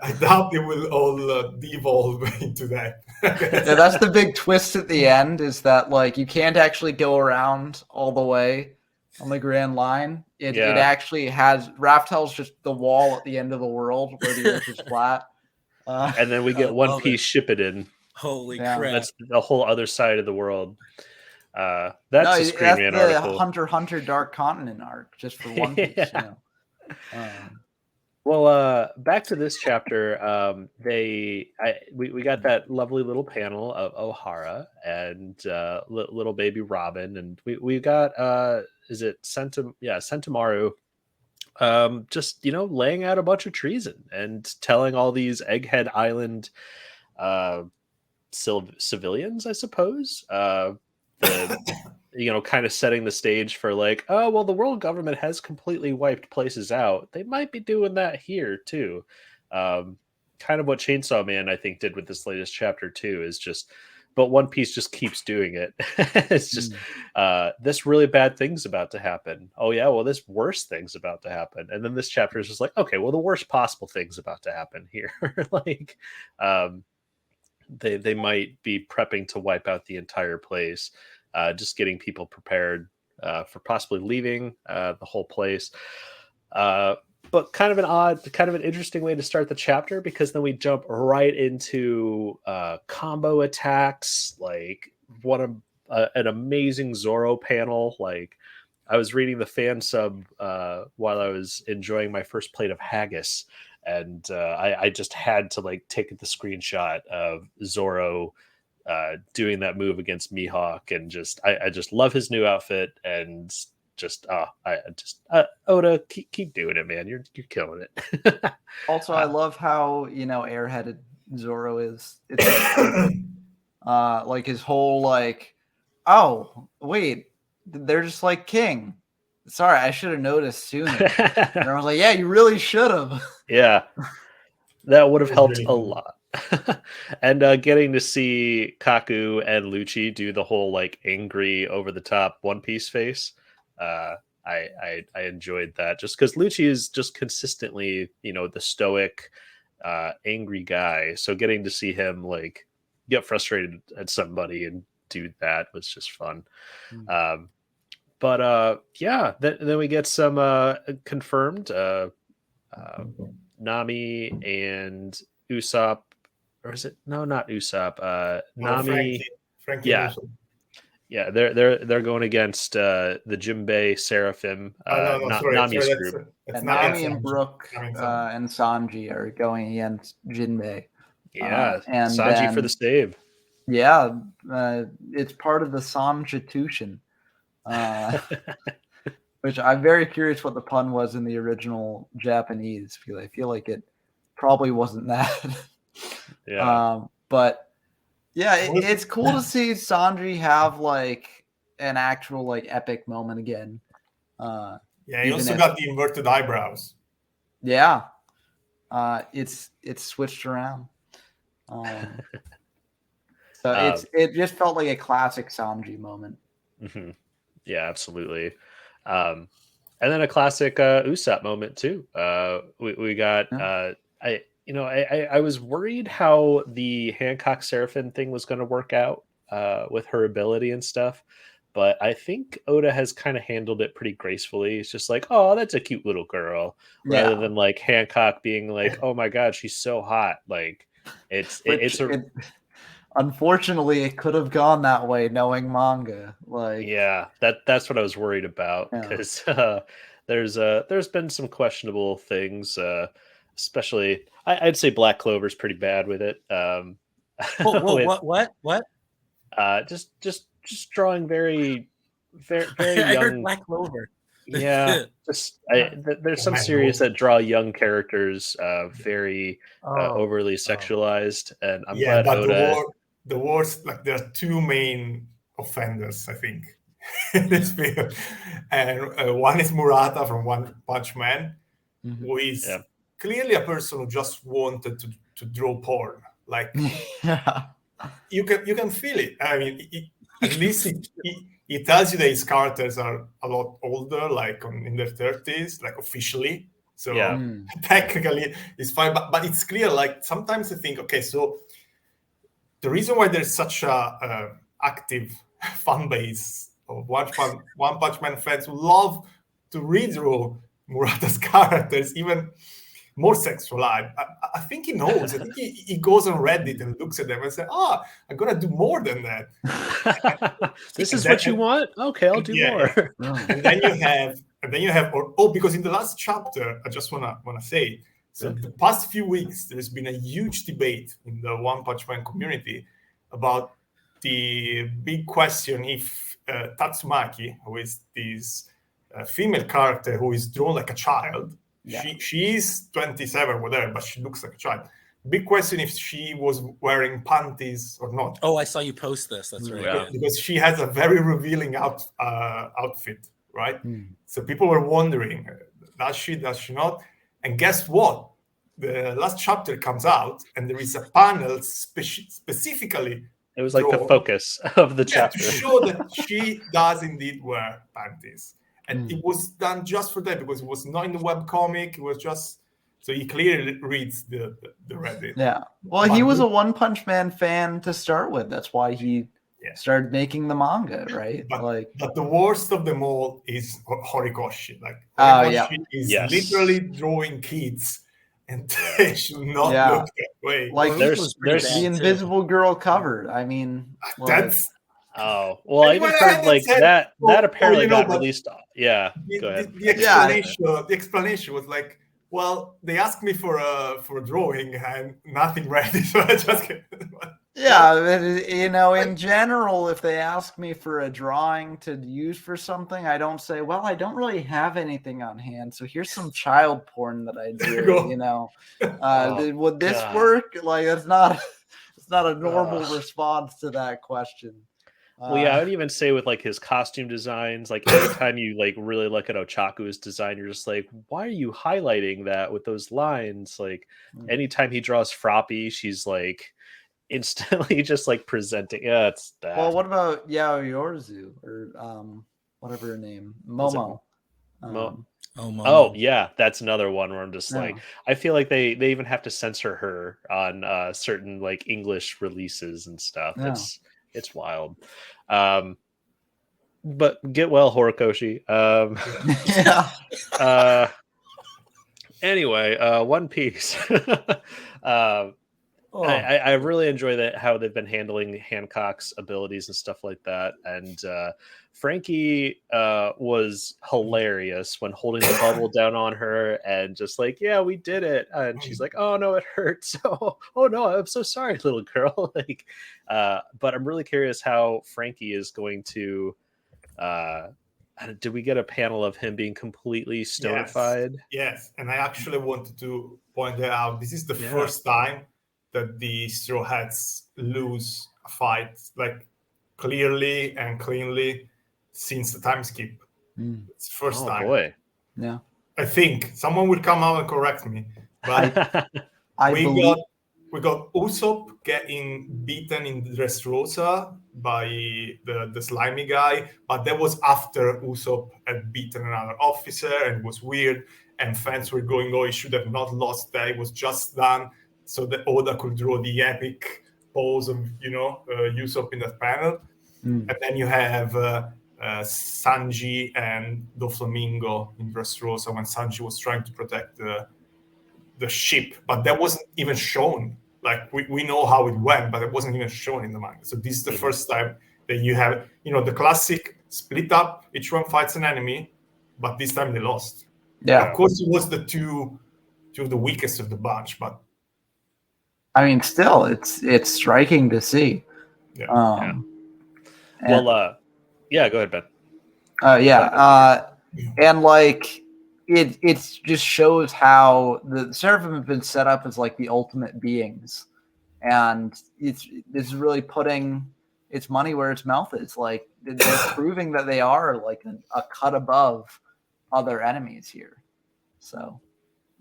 I doubt it will all devolve into that. Yeah, that's the big twist at the end, is that like you can't actually go around all the way on the Grand Line. It actually has Raftel's just the wall at the end of the world where the earth is flat. And then we get One Piece Shippuden. Holy crap. That's the whole other side of the world. That's a Screen Rant article. Hunter Dark Continent arc, just for One Piece. Well, back to this chapter. We got that lovely little panel of O'Hara and little baby Robin, and we got is it Sentomaru, just laying out a bunch of treason and telling all these Egghead Island civilians, I suppose, kind of setting the stage for like, oh, well, the world government has completely wiped places out. They might be doing that here too. Kind of what Chainsaw Man, I think, did with this latest chapter too, is just, but One Piece just keeps doing it. It's just, this really bad thing's about to happen. Oh yeah, well, this worst thing's about to happen. And then this chapter is just like, okay, well, the worst possible thing's about to happen here. Like, they might be prepping to wipe out the entire place. Just getting people prepared for possibly leaving the whole place. But kind of an interesting way to start the chapter, because then we jump right into combo attacks, like an amazing Zoro panel. Like, I was reading the fan sub while I was enjoying my first plate of haggis, and I just had to like take the screenshot of Zoro doing that move against Mihawk, and I just love his new outfit, and Oda, keep doing it, man. You're killing it. Also, I love how airheaded Zoro is. It's like his whole like, oh wait, they're just like King. Sorry, I should have noticed sooner. And I was like, yeah, you really should have. Yeah, that would have helped a lot. And getting to see Kaku and Lucci do the whole like angry, over the top One Piece face, I enjoyed that, just because Lucci is just consistently the stoic, angry guy. So getting to see him like get frustrated at somebody and do that was just fun. But then we get some confirmed Nami and Usopp. Or is it not Usopp? Nami. Frankie yeah, Usopp. Yeah, they're going against the Jinbei Seraphim. Nami's group. Nami and Brook and Sanji are going against Jinbei. Yeah, and Sanji for the save. Yeah, it's part of the Sanjitution. Which I'm very curious what the pun was in the original Japanese, because I feel like it probably wasn't that. Yeah. But yeah, it's cool to see Sanji have like an actual like epic moment again. He also got the inverted eyebrows. Yeah. It's switched around. So it just felt like a classic Sanji moment. Mm-hmm. Yeah, absolutely. And then a classic Usopp moment too. We got I was worried how the Hancock Seraphim thing was going to work out with her ability and stuff, but I think Oda has kind of handled it pretty gracefully. It's just like, oh, that's a cute little girl, rather than like Hancock being like, oh my god, she's so hot. Like unfortunately, it could have gone that way, knowing manga. Like, yeah, that's what I was worried about, because there's been some questionable things especially I'd say Black Clover's pretty bad with it. What? Just drawing very very I heard young. Black Clover. Yeah, there's some series that draw young characters very overly sexualized, and I'm glad but Oda. the worst, like there are two main offenders, I think, in this film, and one is Murata from One Punch Man, who is clearly a person who just wanted to draw porn. Like you can feel it. I mean, at least he tells you that his characters are a lot older, like in their 30s, like officially. So technically it's fine, but it's clear. Like sometimes I think, okay, so the reason why there's such a active fan base of One Punch Man fans who love to redraw Murata's characters, even more sexualized. I think he knows. I think he goes on Reddit and looks at them and says, I'm going to do more than that. This is what you want? Okay, I'll do more. And then you have, because in the last chapter, I just want to say, so the past few weeks, there's been a huge debate in the One Punch Man community about the big question if Tatsumaki, who is this female character who is drawn like a child, she is 27, whatever, but she looks like a child. Big question if she was wearing panties or not. Oh, I saw you post this. That's right. Yeah. Because she has a very revealing outfit, right? So people were wondering, does she not? And guess what? The last chapter comes out, and there is a panel specifically. It was like the focus of the chapter. To show that she does indeed wear panties. And it was done just for that, because it was not in the webcomic. It was just, so he clearly reads the Reddit. Yeah. Well, he was a One Punch Man fan to start with. That's why he started making the manga, right? But the worst of them all is Horikoshi. Like, Horikoshi is literally drawing kids, and they should not look that way. Like, there's the Invisible Girl cover. I mean, that's. Oh, well, I even heard like that apparently got released. Yeah, go ahead. The explanation was like, well, they asked me for a drawing and nothing ready, so I just in general, if they ask me for a drawing to use for something, I don't say, well, I don't really have anything on hand, so here's some child porn that I drew. Would this work? Like, it's not a normal response to that question. Well, I would even say with like his costume designs, like anytime you like really look at Ochaku's design, you're just like, why are you highlighting that with those lines? Like anytime he draws Froppy, she's like instantly just like presenting. Yeah, it's that. Well, what about Yaoyorzu or whatever her name, Momo? Oh yeah, that's another one where I'm just like, I feel like they even have to censor her on certain like English releases and stuff. It's wild. But get well, Horikoshi. Anyway, One Piece. I really enjoy that, how they've been handling Hancock's abilities and stuff like that. And Frankie was hilarious when holding the bubble down on her and just like, yeah, we did it. And she's like, oh no, it hurts. Oh no, I'm so sorry, little girl. Like, but I'm really curious how Frankie is going to. Did we get a panel of him being completely stonified? Yes, and I actually wanted to point that out. This is the first time that the Straw Hats lose a fight, like clearly and cleanly, since the time skip. It's the first time. Boy. Yeah. I think someone will come out and correct me, but we got Usopp getting beaten in Dressrosa by the slimy guy, but that was after Usopp had beaten another officer, and it was weird, and fans were going, oh, he should have not lost that, it was just done so that Oda could draw the epic pose of, Usopp in that panel. And then you have Sanji and Doflamingo in Dressrosa when Sanji was trying to protect the ship, but that wasn't even shown. Like, we know how it went, but it wasn't even shown in the manga. So this is the first time that you have, the classic split up, each one fights an enemy, but this time they lost. Yeah. Of course, it was the two two of the weakest of the bunch, but I mean, still, it's striking to see. Yeah. Well, yeah, go ahead, Ben. And like it just shows how the Seraphim have been set up as like the ultimate beings, and this is really putting its money where its mouth is. Like they're proving that they are like a cut above other enemies here. So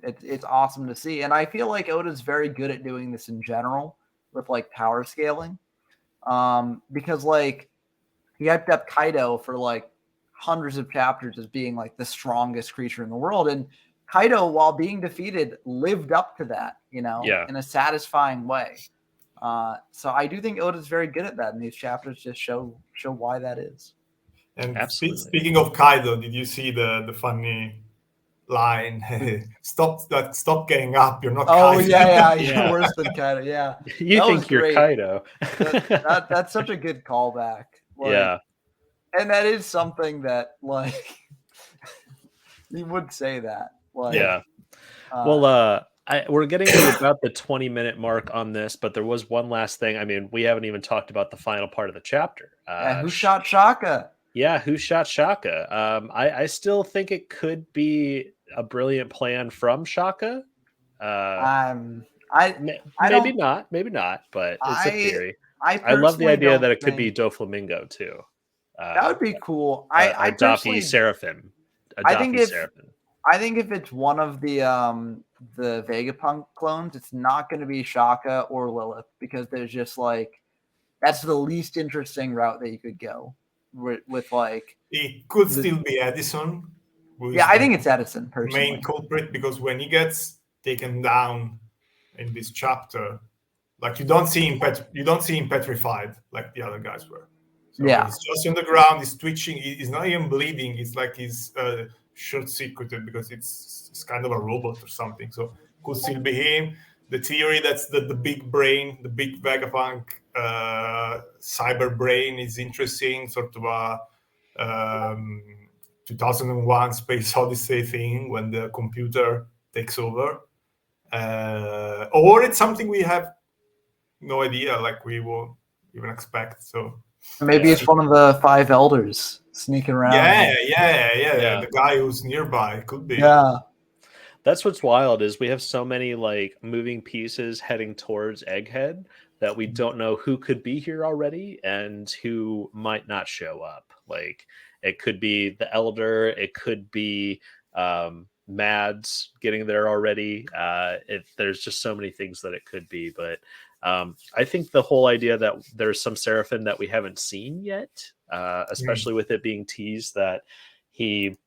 it's awesome to see, and I feel like Oda's very good at doing this in general with like power scaling, because like he hyped up Kaido for like hundreds of chapters as being like the strongest creature in the world, and Kaido, while being defeated, lived up to that, in a satisfying way. So I do think Oda's very good at that, and these chapters just show why that is. And Absolutely. Speaking of Kaido, did you see the funny line? Stop getting up. You're not Oh, Kaido. yeah. Yeah. You're worse than Kaido. Yeah. You That think was you're great. Kaido. That's such a good callback. Like, Yeah. And that is something that, like, you would say that. Like, Yeah. Well, we're getting to about the 20-minute mark on this, but there was one last thing. I mean, we haven't even talked about the final part of the chapter. who shot Shaka? Yeah, who shot Shaka? I still think it could be a brilliant plan from Shaka. Maybe not, but it's a theory. I love the idea that it could be Doflamingo too. That would be cool. I personally Seraphim. I think if it's one of the Vegapunk clones, it's not going to be Shaka or Lilith, because there's just like that's the least interesting route that you could go with like. It could still be Edison. Yeah, I think it's Edison personally. Main culprit, because when he gets taken down in this chapter, like you don't see him petrified like the other guys were. So he's just on the ground. He's twitching. He's not even bleeding. It's like he's short-circuited because it's kind of a robot or something. So could still be him. The theory that's the big brain, the big Vegapunk cyber brain is interesting. Sort of a 2001 Space Odyssey thing when the computer takes over, or it's something we have no idea, like we won't even expect. So maybe it's one of the 5 elders sneaking around. Yeah. The guy who's nearby could be. Yeah. That's what's wild is we have so many like moving pieces heading towards Egghead that we don't know who could be here already and who might not show up. Like it could be the Elder, it could be Mads getting there already. There's just so many things that it could be, but I think the whole idea that there's some Seraphim that we haven't seen yet, especially with it being teased that he,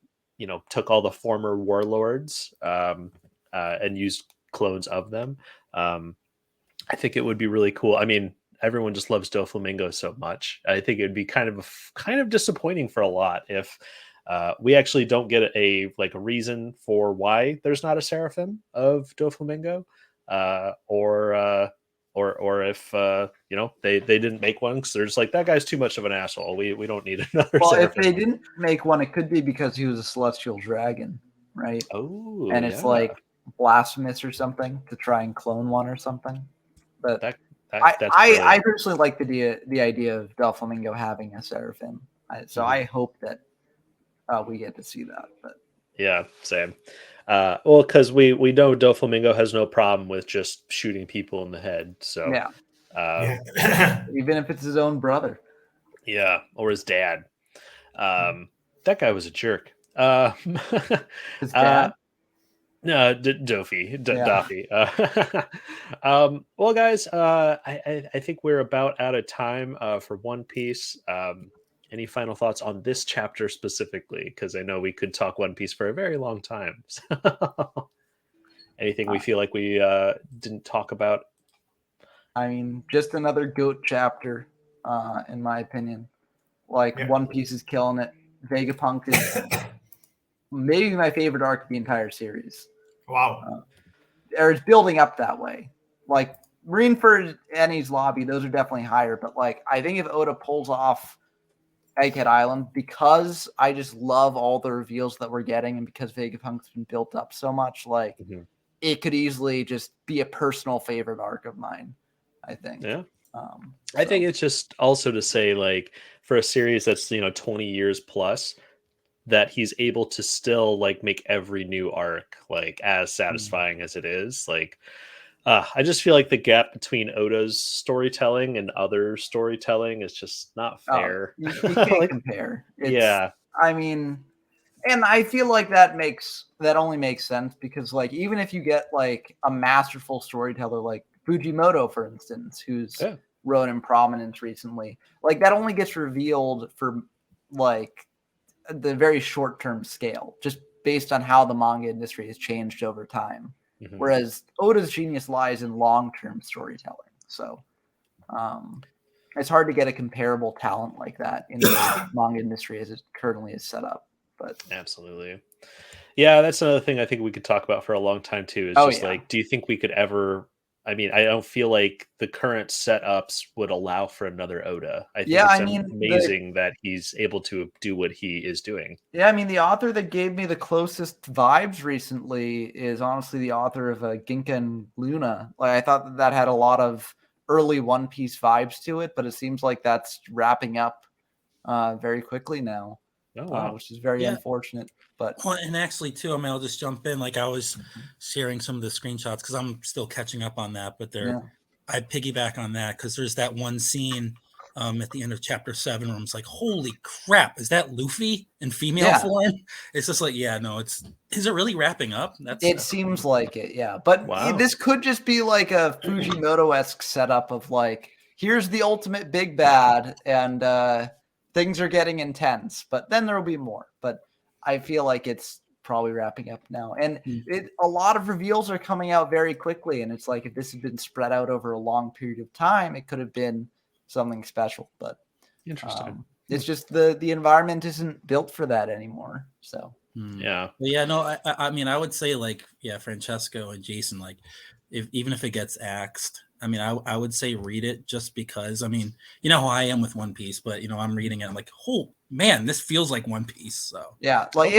took all the former warlords and used clones of them. I think it would be really cool. I mean, everyone just loves Doflamingo so much. I think it would be kind of disappointing for a lot if we actually don't get a reason for why there's not a Seraphim of Doflamingo, or if they didn't make one because they're just like, that guy's too much of an asshole. We don't need another. Well, Seraphim. If they didn't make one, it could be because he was a celestial dragon, right? Oh, and it's like blasphemous or something to try and clone one or something. But I personally like the idea of Doflamingo having a Seraphim. I hope that we get to see that. But yeah, same. Well, because we know Doflamingo has no problem with just shooting people in the head. So even if it's his own brother, or his dad. That guy was a jerk. His dad. No, Doffy. Well, guys, I think we're about out of time for One Piece. Any final thoughts on this chapter specifically? Because I know we could talk One Piece for a very long time. Anything we feel like we didn't talk about? I mean, just another GOAT chapter, in my opinion. One Piece is killing it. Vegapunk is maybe my favorite arc of the entire series. Wow. Or it's building up that way. Like Marineford, Annie's Lobby, those are definitely higher. But I think if Oda pulls off Egghead Island, because I just love all the reveals that we're getting, and because Vegapunk's been built up so much, it could easily just be a personal favorite arc of mine, I think. Yeah. I think it's just also to say, like, for a series that's 20 years plus, that he's able to still like make every new arc like as satisfying as it is. Like, I just feel like the gap between Oda's storytelling and other storytelling is just not fair. You can't Like, compare. yeah. I mean, and I feel like that only makes sense because, like, even if you get like a masterful storyteller like Fujimoto, for instance, who's grown in prominence recently, like that only gets revealed for like the very short-term scale, just based on how the manga industry has changed over time. Mhm. Whereas Oda's genius lies in long-term storytelling. So it's hard to get a comparable talent like that in the manga industry as it currently is set up. But Absolutely. Yeah, that's another thing I think we could talk about for a long time too. Is like, do you think we could ever? I mean, I don't feel like the current setups would allow for another Oda. I think it's amazing that he's able to do what he is doing. Yeah, I mean, the author that gave me the closest vibes recently is honestly the author of Ginken Luna. Like, I thought that had a lot of early One Piece vibes to it, but it seems like that's wrapping up very quickly now, which is very unfortunate. But and actually, too, I mean, I'll just jump in. Like, I was sharing some of the screenshots because I'm still catching up on that, but I piggyback on that because there's that one scene at the end of chapter 7 where I'm like, holy crap, is that Luffy in female form? It's just like, is it really wrapping up? It seems like it, yeah. But this could just be like a Fujimoto-esque setup of like, here's the ultimate big bad, and things are getting intense, but then there will be more. But I feel like it's probably wrapping up now. And a lot of reveals are coming out very quickly. And it's like, if this had been spread out over a long period of time, it could have been something special. But interesting. It's just the environment isn't built for that anymore. So yeah. I mean, I would say like, Francesco and Jason, like even if it gets axed, I mean, I would say read it just because, I mean, you know how I am with One Piece, but I'm reading it. I'm like, oh man, this feels like One Piece. So like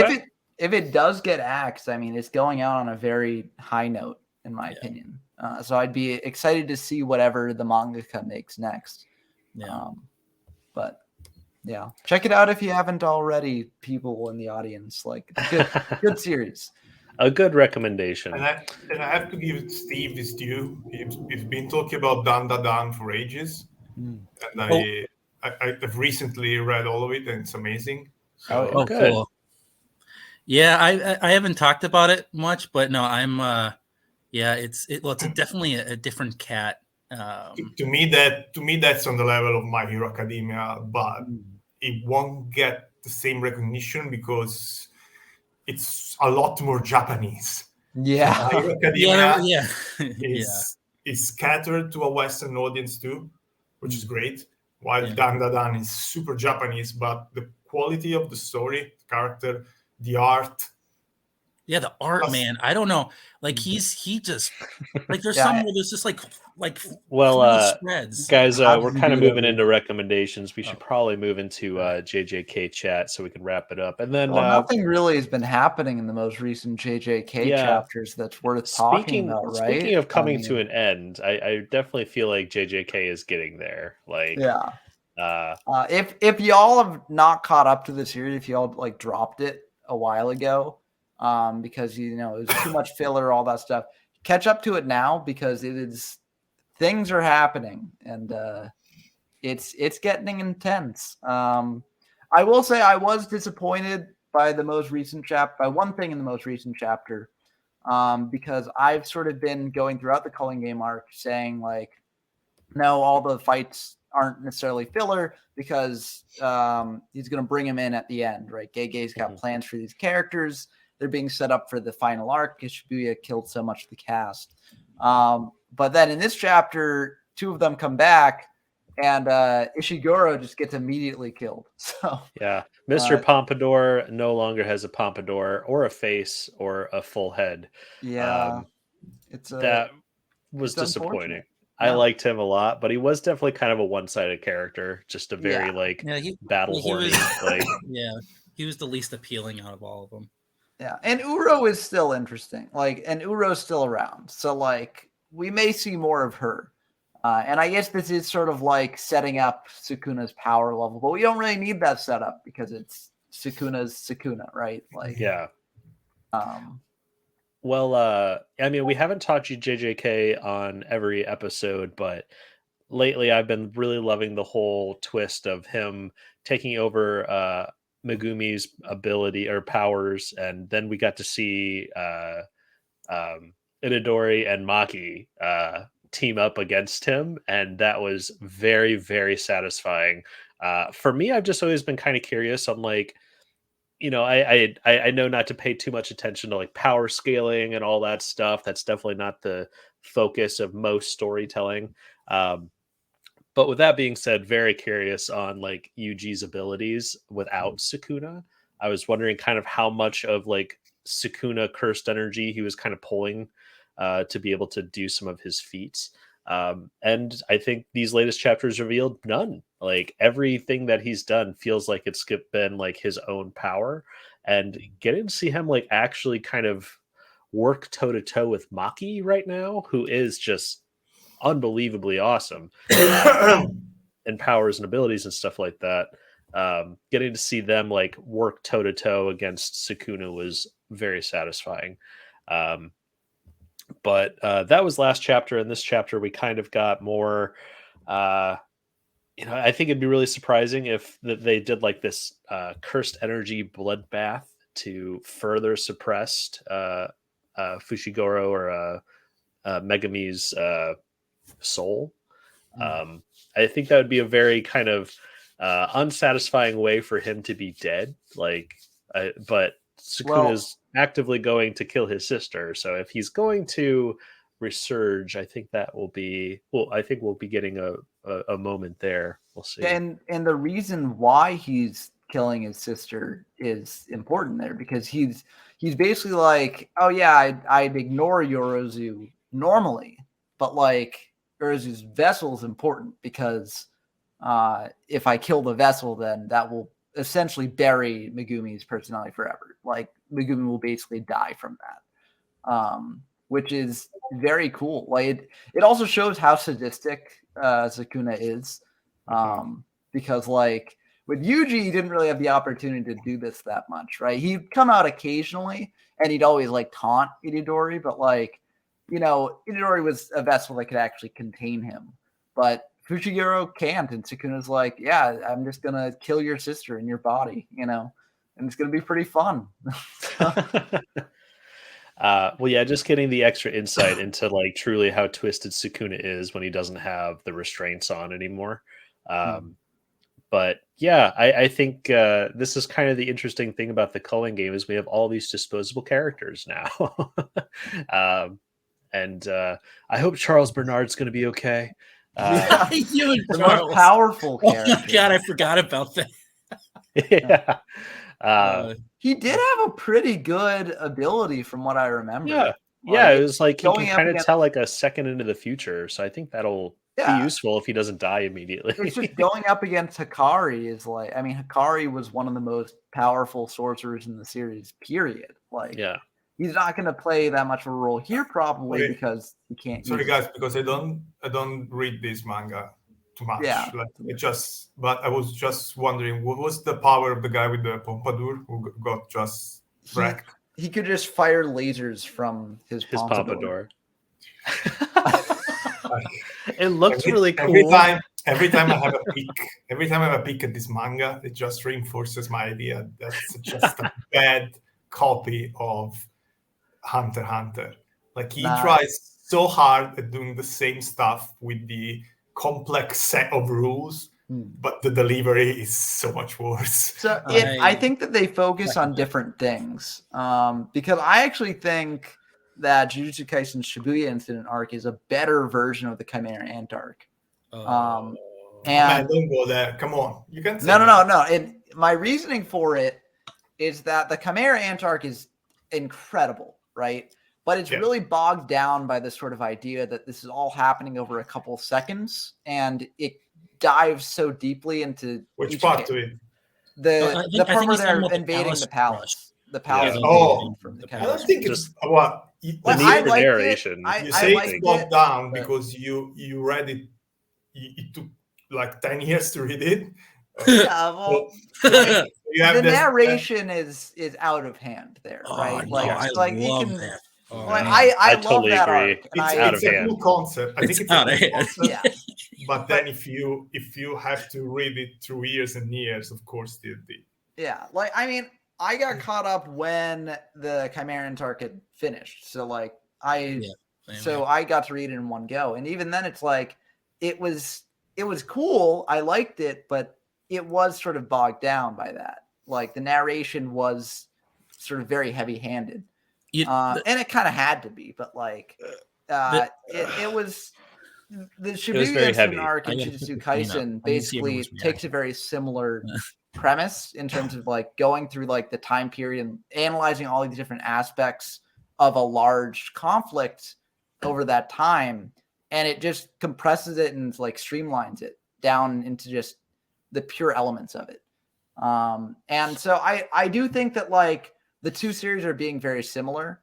if it does get axed, I mean, it's going out on a very high note, in my opinion. So I'd be excited to see whatever the mangaka makes next. But check it out if you haven't already, people in the audience. Like, good series. A good recommendation. And I have to give Steve his due. He's been talking about Dan Da Dan for ages. And I've recently read all of it, and it's amazing. So, good. Cool. Yeah, I haven't talked about it much, but no, I'm it's definitely a different cat. To me, that's on the level of My Hero Academia, but it won't get the same recognition because it's a lot more Japanese. Yeah. So My Hero Academia is scattered to a Western audience too, which is great. While Dan Da Dan is super Japanese, but the quality of the story, the character, the art. Yeah, the art, man. I don't know. Like he just like there's some where there's just like spreads. Guys, we're kind of moving into recommendations. We should probably move into JJK chat so we can wrap it up. And then nothing really has been happening in the most recent JJK chapters that's worth talking about, right? Speaking of coming to an end, I definitely feel like JJK is getting there. Like, if y'all have not caught up to the series, if y'all like dropped it a while ago, because it was too much filler, all that stuff, catch up to it now because things are happening and it's getting intense. I will say I was disappointed by the most recent by one thing in the most recent chapter, because I've sort of been going throughout the Culling Game arc saying like, no, all the fights aren't necessarily filler because he's going to bring him in at the end, right? Gege's got plans for these characters. They're being set up for the final arc. Shibuya killed so much of the cast. But then in this chapter, 2 of them come back, and Ishiguro just gets immediately killed. So Mr. Pompadour no longer has a pompadour or a face or a full head. That was disappointing. I liked him a lot, but he was definitely kind of a one-sided character, just a very battle horny. He was the least appealing out of all of them. Yeah, and Uro is still interesting. And Uro's still around, so we may see more of her. And I guess this is sort of setting up Sukuna's power level, but we don't really need that setup because it's Sukuna's Sukuna, right? Yeah. We haven't taught you JJK on every episode, but lately I've been really loving the whole twist of him taking over Megumi's ability or powers, and then we got to see Itadori and Maki team up against him, and that was very, very satisfying. For me, I've just always been kind of curious on I know not to pay too much attention to power scaling and all that stuff. That's definitely not the focus of most storytelling. But with that being said, very curious on Yuji's abilities without Sukuna. I was wondering kind of how much of Sukuna cursed energy he was kind of pulling to be able to do some of his feats. And I think these latest chapters revealed none. Everything that he's done feels like it's been his own power, and getting to see him actually kind of work toe to toe with Maki right now, who is just unbelievably awesome in powers and abilities and stuff like that. Getting to see them work toe to toe against Sukuna was very satisfying. But that was last chapter. In this chapter, we kind of got more. I think it'd be really surprising if they did this cursed energy bloodbath to further suppress Fushiguro or Megumi's soul. I think that would be a very kind of unsatisfying way for him to be dead. But Sukuna's actively going to kill his sister, so if he's going to resurge, I think that will be I think we'll be getting a moment there. We'll see. And the reason why he's killing his sister is important there, because he's basically oh yeah, I'd ignore Yorozu normally, but Yorozu's vessel is important because if I kill the vessel, then that will essentially bury Megumi's personality forever. Megumi will basically die from that, which is very cool. It also shows how sadistic Sukuna is, because with Yuji, he didn't really have the opportunity to do this that much, right? He'd come out occasionally, and he'd always taunt Itadori, but Itadori was a vessel that could actually contain him, but Fushiguro can't, and Sukuna's yeah, I'm just gonna kill your sister in your body, and it's gonna be pretty fun. Just getting the extra insight into truly how twisted Sukuna is when he doesn't have the restraints on anymore. But yeah, I think this is kind of the interesting thing about the culling game is we have all these disposable characters now. And I hope Charles Bernard's going to be okay. The most powerful character. Oh my God, I forgot about that. Yeah. He did have a pretty good ability from what I remember. Yeah, it was he can kind of against... tell a second into the future. So I think that'll be useful if he doesn't die immediately. It's just going up against Hikari is Hikari was one of the most powerful sorcerers in the series, period. He's not going to play that much of a role here, probably because he can't. Sorry, guys, because I don't read this manga too much. Yeah. But I was just wondering, what was the power of the guy with the pompadour who got just wrecked? He could just fire lasers from his pompadour. It looks really cool. Every time I have a peek at this manga, it just reinforces my idea that's just a bad copy of Hunter x Hunter. He tries so hard at doing the same stuff with the complex set of rules, but the delivery is so much worse. So I think that they focus on different things, because I actually think that Jujutsu Kaisen Shibuya Incident arc is a better version of the Chimera Ant arc. And don't go there. Come on, you can say no. My reasoning for it is that the Chimera Ant arc is incredible, right? But it's really bogged down by this sort of idea that this is all happening over a couple seconds, and it dives so deeply into which part to it. The part where they're invading the palace. the powers Yeah. Oh, from the I don't Chimera. think it's what The Well, need I for liked it. narration. I you say liked it's bogged it, down but- because you read it. It took like 10 years to read it. Yeah, well, So you have the this- narration is out of hand there, Oh, right? no, Like, I like you love can. that. Oh, Like, man. I I totally love that agree. arc, and It's I out it's of a hand. cool concept. I think it's a out cool of hand. concept. yeah. But then if you have to read it through years and years, of course, the Yeah, like I mean, I got caught up when the Chimeran arc had finished, so like I got to read it in one go, and even then, it's like it was cool. I liked it, but it was sort of bogged down by that. Like the narration was sort of very heavy-handed, and it kind of had to be. But like, it was. The Shibuya very Incident heavy. arc in I gotta Jujutsu put the screen up. I Kaisen need to see basically everyone's takes a very similar premise in terms of like going through like the time period and analyzing all these different aspects of a large conflict over that time, and it just compresses it and like streamlines it down into just the pure elements of it. And so I do think that like the two series are being very similar,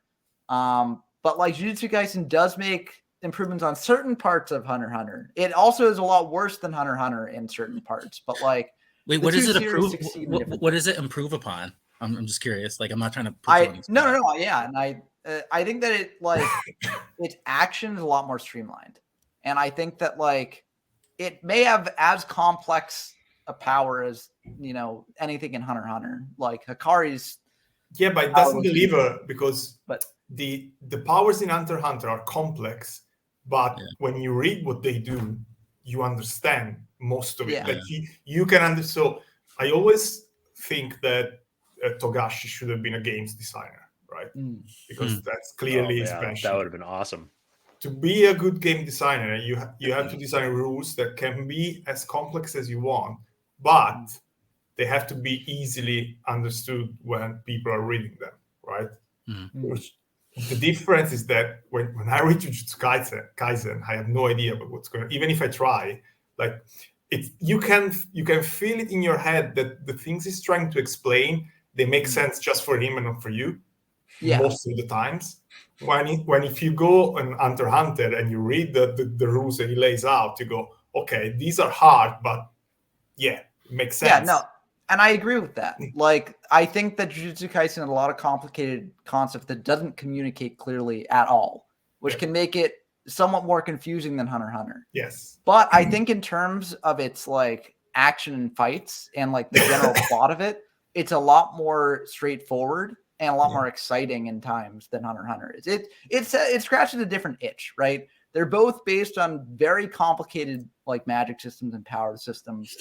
but like Jujutsu Kaisen does make improvements on certain parts of Hunter x Hunter. It also is a lot worse than Hunter x Hunter in certain parts, but like Wait, the what does two it series improve? succeed in What, different what ways. does it improve upon? I'm just curious. Like, I'm not trying to put you on the spot. No, yeah, and I think that it like its action is a lot more streamlined, and I think that like it may have as complex a power as anything in Hunter x Hunter. Like Hikari's, yeah, but it Power doesn't was deliver because but the powers in Hunter x Hunter are complex, but Yeah. when you read what they do, you understand most of it. Yeah. Like you can understand. So I always think that Togashi should have been a games designer, right? Because that's clearly his passion. That would have been awesome. To be a good game designer, you have to design rules that can be as complex as you want, but they have to be easily understood when people are reading them, right? Which, the difference is that when I read Jujutsu Kaisen, I have no idea about what's going on. Even if I try, like you can feel it in your head that the things he's trying to explain, they make sense just for him and not for you. Yeah. Most of the times. When if you go on Hunter x Hunter and you read the rules that he lays out, you go, okay, these are hard, but yeah, it makes sense. Yeah, no, and I agree with that. Like, I think that Jujutsu Kaisen had a lot of complicated concepts that doesn't communicate clearly at all, which can make it somewhat more confusing than Hunter x Hunter. Yes. But I think in terms of its like action and fights and like the general plot of it, it's a lot more straightforward and a lot more exciting in times than Hunter x Hunter is. It scratches a different itch, right? They're both based on very complicated like magic systems and power systems.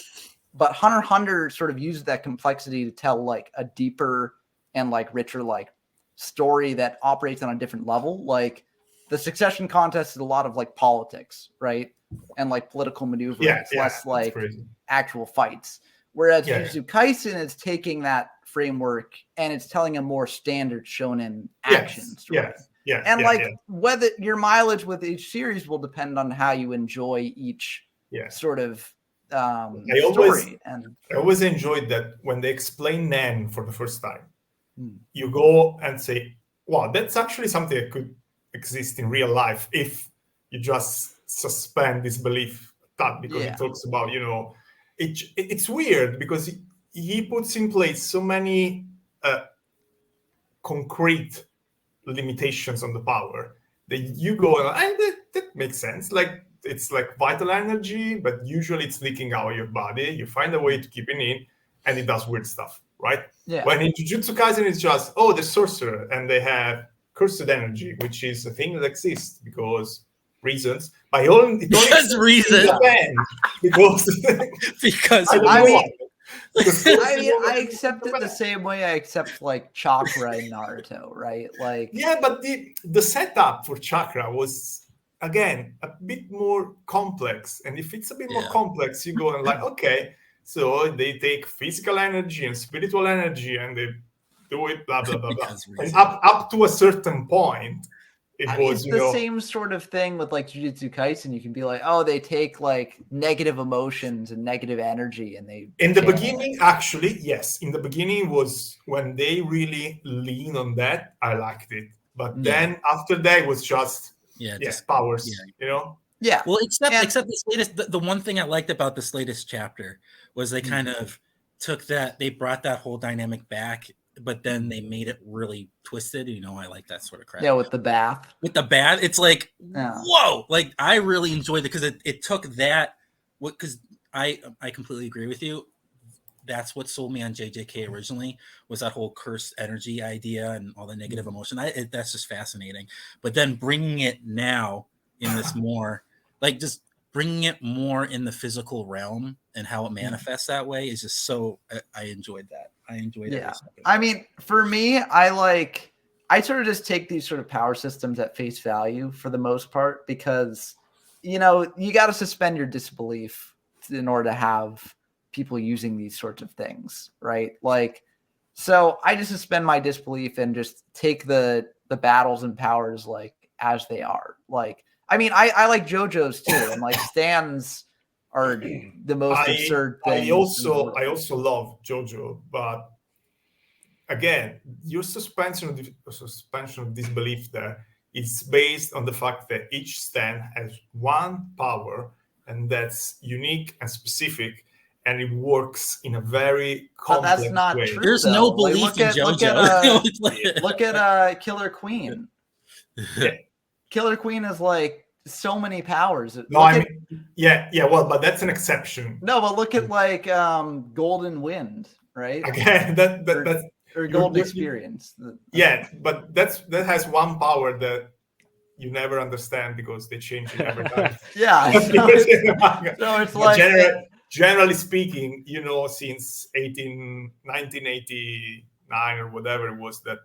But Hunter x Hunter sort of uses that complexity to tell like a deeper and like richer like story that operates on a different level. Like the Succession Contest is a lot of like politics, right? And like political maneuvering. It's less like actual fights. Whereas Jujutsu Kaisen is taking that framework and it's telling a more standard shonen action story. Whether your mileage with each series will depend on how you enjoy each sort of story. I always enjoyed that when they explain Nen for the first time, you go and say, wow, that's actually something that could exist in real life if you just suspend disbelief because he talks about, it's weird because he puts in place so many concrete limitations on the power that you go, that makes sense. Like, it's like vital energy, but usually it's leaking out of your body. You find a way to keep it in, and it does weird stuff, right? Yeah. When in Jujutsu Kaisen, it's just, the sorcerer, and they have cursed energy, which is a thing that exists because reasons. It only reasons. Because I accept it the same way I accept like chakra in Naruto, right? Like but the setup for chakra was again a bit more complex, and if it's a bit more complex, you go and like, okay, so they take physical energy and spiritual energy and they do it blah blah blah blah, and up to a certain point, It's the same sort of thing with like Jujutsu Kaisen. You can be like, oh, they take like negative emotions and negative energy, and they. In the beginning, actually, yes. In the beginning was when they really lean on that. I liked it, but then after that it was just powers. Yeah. Well, except this latest. The one thing I liked about this latest chapter was they kind of took that. They brought that whole dynamic back, but then they made it really twisted. I like that sort of crap. Yeah, with the bath. It's like, whoa! Like I really enjoyed it because it took that. Because I completely agree with you. That's what sold me on JJK originally, was that whole cursed energy idea and all the negative emotion. That's just fascinating. But then bringing it now in this more, like just bringing it more in the physical realm and how it manifests that way is just so. I enjoyed that. I enjoyed it. I mean, for me, I sort of just take these sort of power systems at face value for the most part, because you got to suspend your disbelief in order to have people using these sorts of things, right? Like, so I just suspend my disbelief and just take the battles and powers like as they are. Like, I mean, I like JoJo's too, and like stands are the most absurd things. I also love JoJo, but again, your suspension of disbelief there is based on the fact that each stand has one power, and that's unique and specific, and it works in a very complex that's not way. True, There's though. no belief in JoJo. Look at Killer Queen. Yeah. Killer Queen is like so many powers. Well, but that's an exception. No, but look at like Golden Wind, right? Again, that's or Golden Experience. Yeah, but that has one power that you never understand because they change it every time. Yeah. So it's like generally speaking, since 1989 or whatever it was that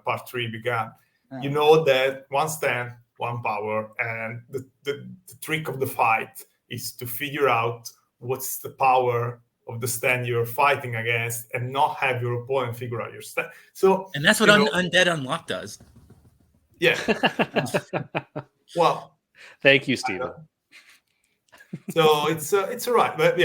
part 3 began, that one stand, one power, and the trick of the fight is to figure out what's the power of the stand you're fighting against and not have your opponent figure out your stand. And that's what Undead Unlock does. Yeah. Well, thank you, Steven. So it's all right, but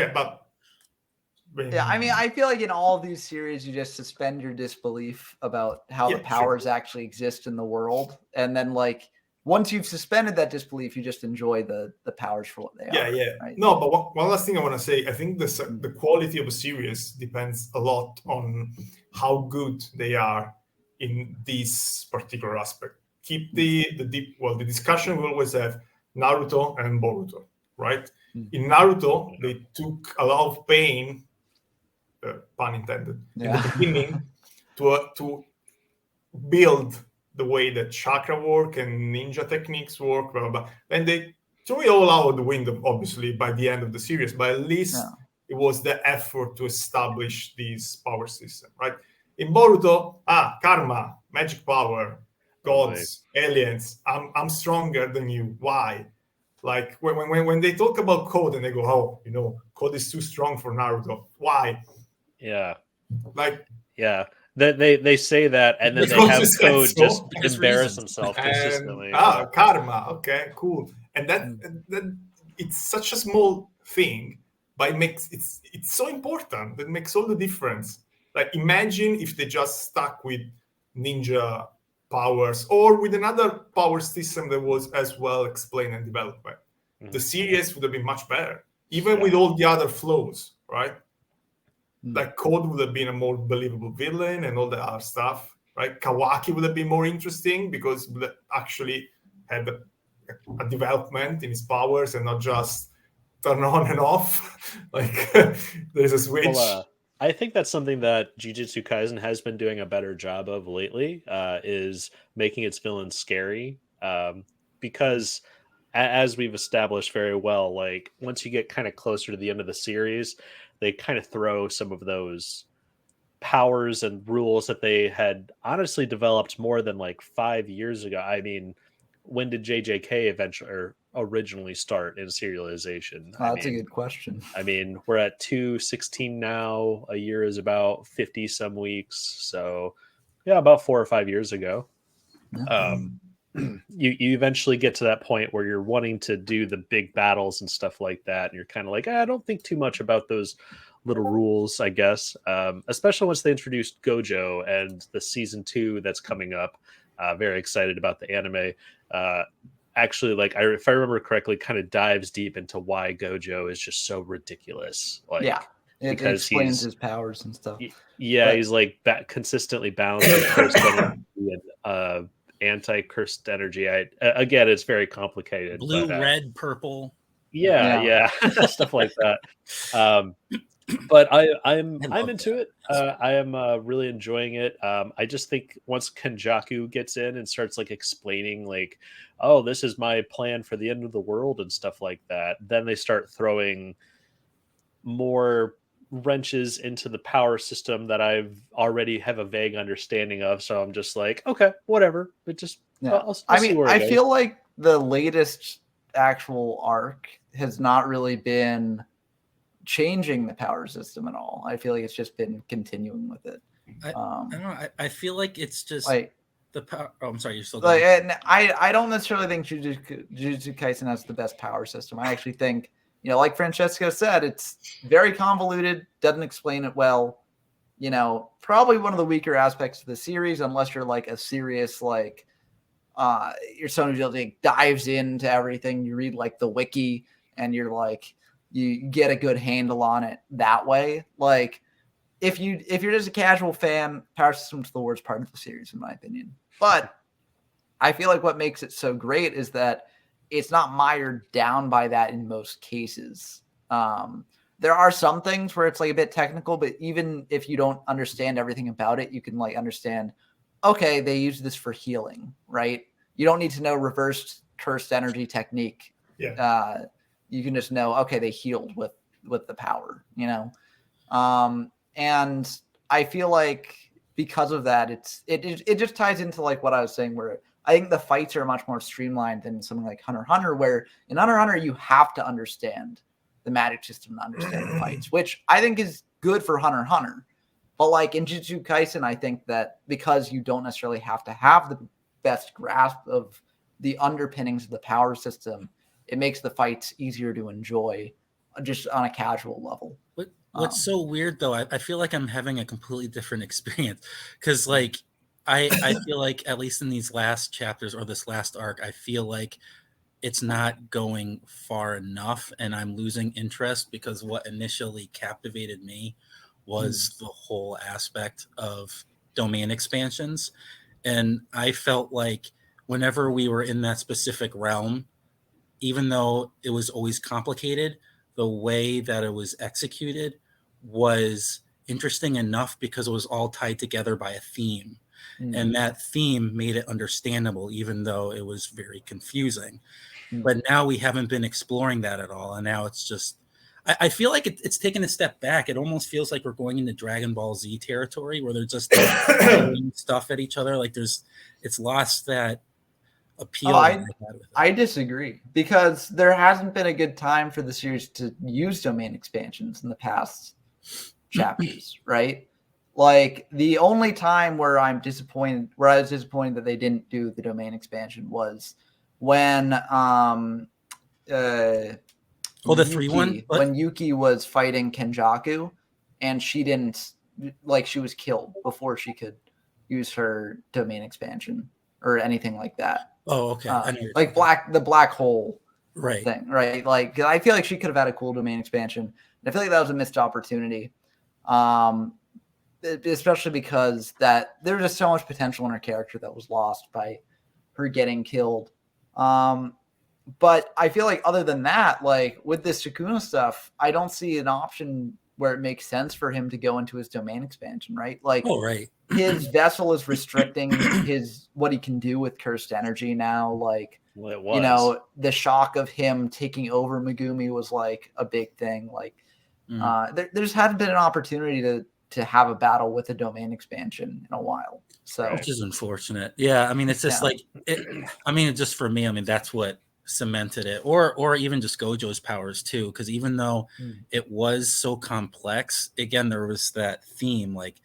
I mean, I feel like in all of these series, you just suspend your disbelief about how the powers actually exist in the world, and then like once you've suspended that disbelief, you just enjoy the powers for what they are. Yeah. Right? No, but one last thing I want to say, I think the quality of a series depends a lot on how good they are in this particular aspect. Keep the discussion we always have Naruto and Boruto, right? In Naruto, they took a lot of pain, pun intended, in the beginning to build the way that chakra work and ninja techniques work, blah, blah, blah. And they threw it all out the window, obviously, by the end of the series, but at least it was the effort to establish this power system, right? In Boruto, karma, magic power, gods, aliens, I'm stronger than you. Why? Like when they talk about code and they go, code is too strong for Naruto. Why? Yeah. Like, yeah. They say that, and then they have code just embarrass himself consistently. Karma. Okay, cool. And that it's such a small thing, but it's so important. That makes all the difference. Like, imagine if they just stuck with ninja powers or with another power system that was as well explained and developed. The series would have been much better, even with all the other flaws, right? Like Code would have been a more believable villain and all the other stuff, right? Kawaki would have been more interesting because would have actually had a development in his powers and not just turn on and off. Like there's a switch. Well, I think that's something that Jujutsu Kaisen has been doing a better job of lately, is making its villains scary. Because as we've established very well, like once you get kind of closer to the end of the series, they kind of throw some of those powers and rules that they had honestly developed more than like 5 years ago. I mean, when did JJK eventually or originally start in serialization? That's a good question. I mean, we're at 216 now. A year is about 50 some weeks. So yeah, about 4 or 5 years ago. you eventually get to that point where you're wanting to do the big battles and stuff like that, and you're kind of like, I don't think too much about those little rules, I guess. Especially once they introduced Gojo and the season 2 that's coming up. Very excited about the anime. Actually, like if I remember correctly, kind of dives deep into why Gojo is just so ridiculous. Like, yeah, it because explains his powers and stuff. Yeah, But- he's like consistently balancing cursed energy and anti-cursed energy. Again, it's very complicated. Blue, but, red, purple. yeah, stuff like that. But I'm love into it. I am really enjoying it. I just think once Kenjaku gets in and starts like explaining like, oh, this is my plan for the end of the world and stuff like that, then they start throwing more wrenches into the power system that I've already have a vague understanding of. So I'm just like, okay, whatever. But just Yeah. I'll I see mean, where it I goes. feel like the latest actual arc has not really been changing the power system at all. I feel like it's just been continuing with it. I don't know. I feel like it's just Like, the power. Oh, I'm sorry. You're still like, going. and I don't necessarily think Jujutsu Kaisen has the best power system. I actually think, like Francesco said, it's very convoluted, doesn't explain it well. Probably one of the weaker aspects of the series, unless you're like a serious like you're someone who like dives into everything. You read like the wiki and you're like you get a good handle on it that way. Like if you're just a casual fan, power system's the worst part of the series in my opinion. But I feel like what makes it so great is that it's not mired down by that in most cases. There are some things where it's like a bit technical, but even if you don't understand everything about it, you can like understand, okay, they use this for healing, right? You don't need to know reversed cursed energy technique. Yeah. You can just know, okay, they healed with the power, and I feel like because of that, it just ties into like what I was saying, where I think the fights are much more streamlined than something like Hunter x Hunter, where in Hunter x Hunter you have to understand the magic system to understand the fights, which I think is good for Hunter x Hunter. But like in Jujutsu Kaisen, I think that because you don't necessarily have to have the best grasp of the underpinnings of the power system, it makes the fights easier to enjoy just on a casual level. What's so weird though, I feel like I'm having a completely different experience because like I feel like at least in these last chapters or this last arc, I feel like it's not going far enough and I'm losing interest because what initially captivated me was the whole aspect of domain expansions. And I felt like whenever we were in that specific realm, even though it was always complicated, the way that it was executed was interesting enough because it was all tied together by a theme. And that theme made it understandable, even though it was very confusing. But now we haven't been exploring that at all. And now it's just, I feel like it's taken a step back. It almost feels like we're going into Dragon Ball Z territory where they're just throwing stuff at each other. Like it's lost that appeal. I disagree because there hasn't been a good time for the series to use domain expansions in the past chapters, right? Like the only time where I was disappointed that they didn't do the domain expansion was when the 3-1 when Yuki was fighting Kenjaku and she didn't, like, she was killed before she could use her domain expansion or anything like that. Oh, okay. Like the black hole right thing, right? Like I feel like she could have had a cool domain expansion. And I feel like that was a missed opportunity. Especially because that there was just so much potential in her character that was lost by her getting killed. But I feel like other than that, like with this Sukuna stuff, I don't see an option where it makes sense for him to go into his domain expansion, right? Like, his vessel is restricting what he can do with cursed energy now. Like, the shock of him taking over Megumi was like a big thing. Like, there just hadn't been an opportunity to have a battle with a domain expansion in a while. So, which is unfortunate. Yeah, I mean, it's just like just for me. I mean, that's what cemented it, or even just Gojo's powers too. Because even though it was so complex, again, there was that theme, like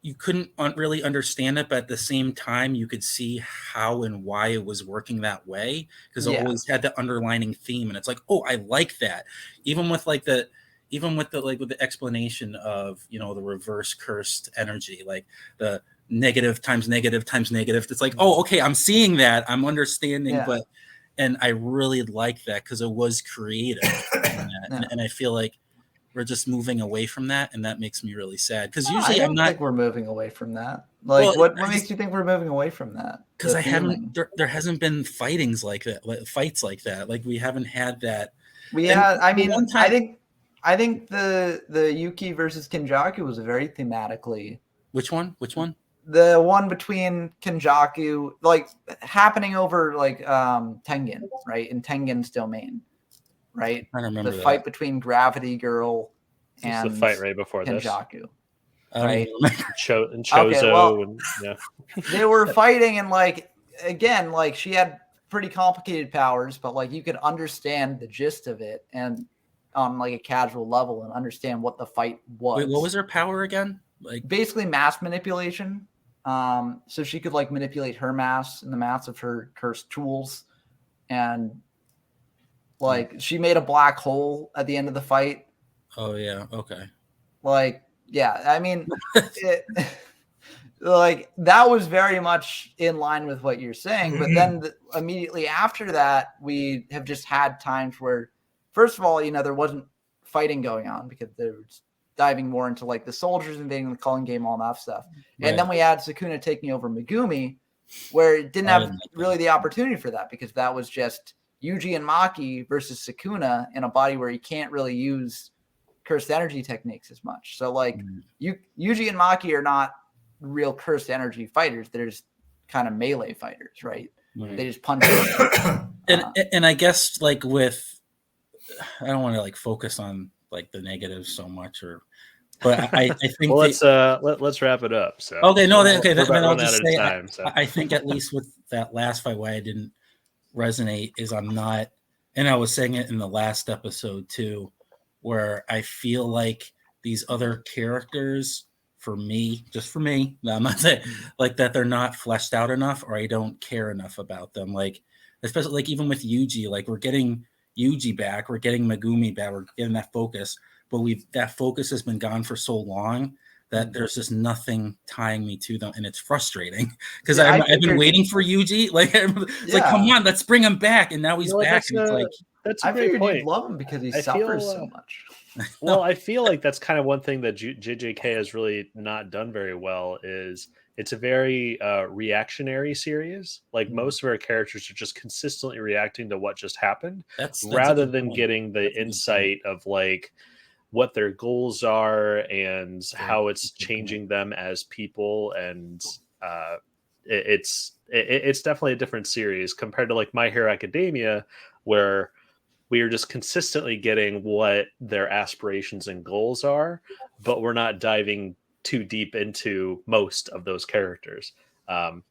you couldn't really understand it, but at the same time, you could see how and why it was working that way because it always had the underlining theme, and it's like, oh, I like that. Even with the explanation of the reverse cursed energy, like the negative times negative times negative. It's like, oh, okay, I'm seeing that, I'm understanding, and I really like that because it was creative, and I feel like we're just moving away from that, and that makes me really sad because usually I don't think we're moving away from that. Like, well, what makes you think we're moving away from that? Because there hasn't been fightings like that, fights like that. Like we haven't had that. We had. I mean, I think the Yuki versus Kenjaku was very thematically. Which one? The one between Kenjaku, like happening over like Tengen, right? In Tengen's domain, right? I remember the fight between Gravity Girl and the fight right before Kenjaku. Right? And Chozo, they were fighting, and like again, like she had pretty complicated powers, but like you could understand the gist of it and on like a casual level and understand what the fight was. Wait, what was her power again? Like basically mass manipulation. So she could like manipulate her mass and the mass of her cursed tools, and like she made a black hole at the end of the fight. Oh yeah, okay. Like yeah, I mean, like that was very much in line with what you're saying. But then immediately after that, we have just had times where, first of all, there wasn't fighting going on because there was diving more into like the soldiers invading the Culling Game, all that stuff. Right. And then we had Sukuna taking over Megumi, where it didn't have really the opportunity for that because that was just Yuji and Maki versus Sukuna in a body where he can't really use cursed energy techniques as much. So like Yuji and Maki are not real cursed energy fighters. They're just kind of melee fighters, right? They just punch. And I guess like I don't want to like focus on like the negatives so much, but I think let's wrap it up. So okay, no, okay, then I'll just say I think at least with that last fight, why I didn't resonate is I'm not, and I was saying it in the last episode too, where I feel like these other characters, just for me, I'm not saying like that they're not fleshed out enough, or I don't care enough about them. Like especially like even with Yuji, like we're getting Yuji back, we're getting Megumi back, we're getting that focus, but that focus has been gone for so long that there's just nothing tying me to them, and it's frustrating because I've been waiting for Yuji. Like, like, come on, let's bring him back, and now he's back. And it's like that's a great point. You'd love him because he suffers so much. Well, I feel like that's kind of one thing that JJK has really not done very well is it's a very reactionary series. Like most of our characters are just consistently reacting to what just happened, rather than getting the insight of like what their goals are and how it's changing them as people. And it's definitely a different series compared to like My Hero Academia, where we are just consistently getting what their aspirations and goals are, but we're not diving too deep into most of those characters. And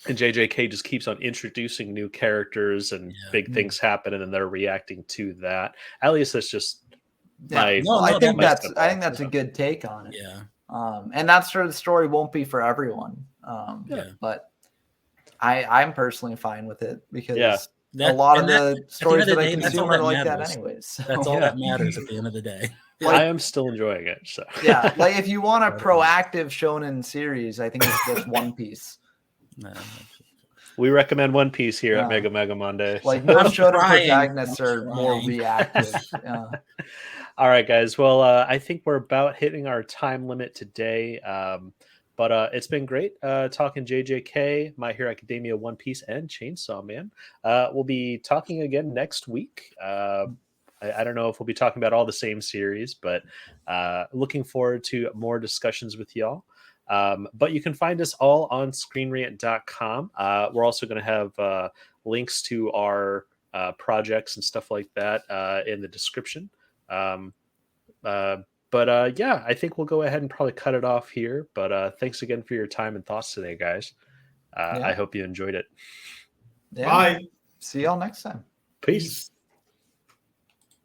JJK just keeps on introducing new characters and big things happen, and then they're reacting to that. At least that's just I think that's a good take on it. Yeah. And that's sort of the story won't be for everyone. But I'm personally fine with it because a lot of the stories that I consume are like that anyways. So. That's all that matters at the end of the day. I am still enjoying it. So yeah, like if you want a proactive shonen series, I think it's just One Piece. We recommend One Piece here at Mega Manga Monday. Like most shonen protagonists are more reactive. All right, guys. Well, I think we're about hitting our time limit today. But it's been great talking JJK, My Hero Academia, One Piece, and Chainsaw Man. We'll be talking again next week. I don't know if we'll be talking about all the same series, but looking forward to more discussions with y'all. But you can find us all on screenrant.com. We're also going to have links to our projects and stuff like that in the description. But I think we'll go ahead and probably cut it off here. But thanks again for your time and thoughts today, guys. I hope you enjoyed it. Bye. See y'all next time. Peace.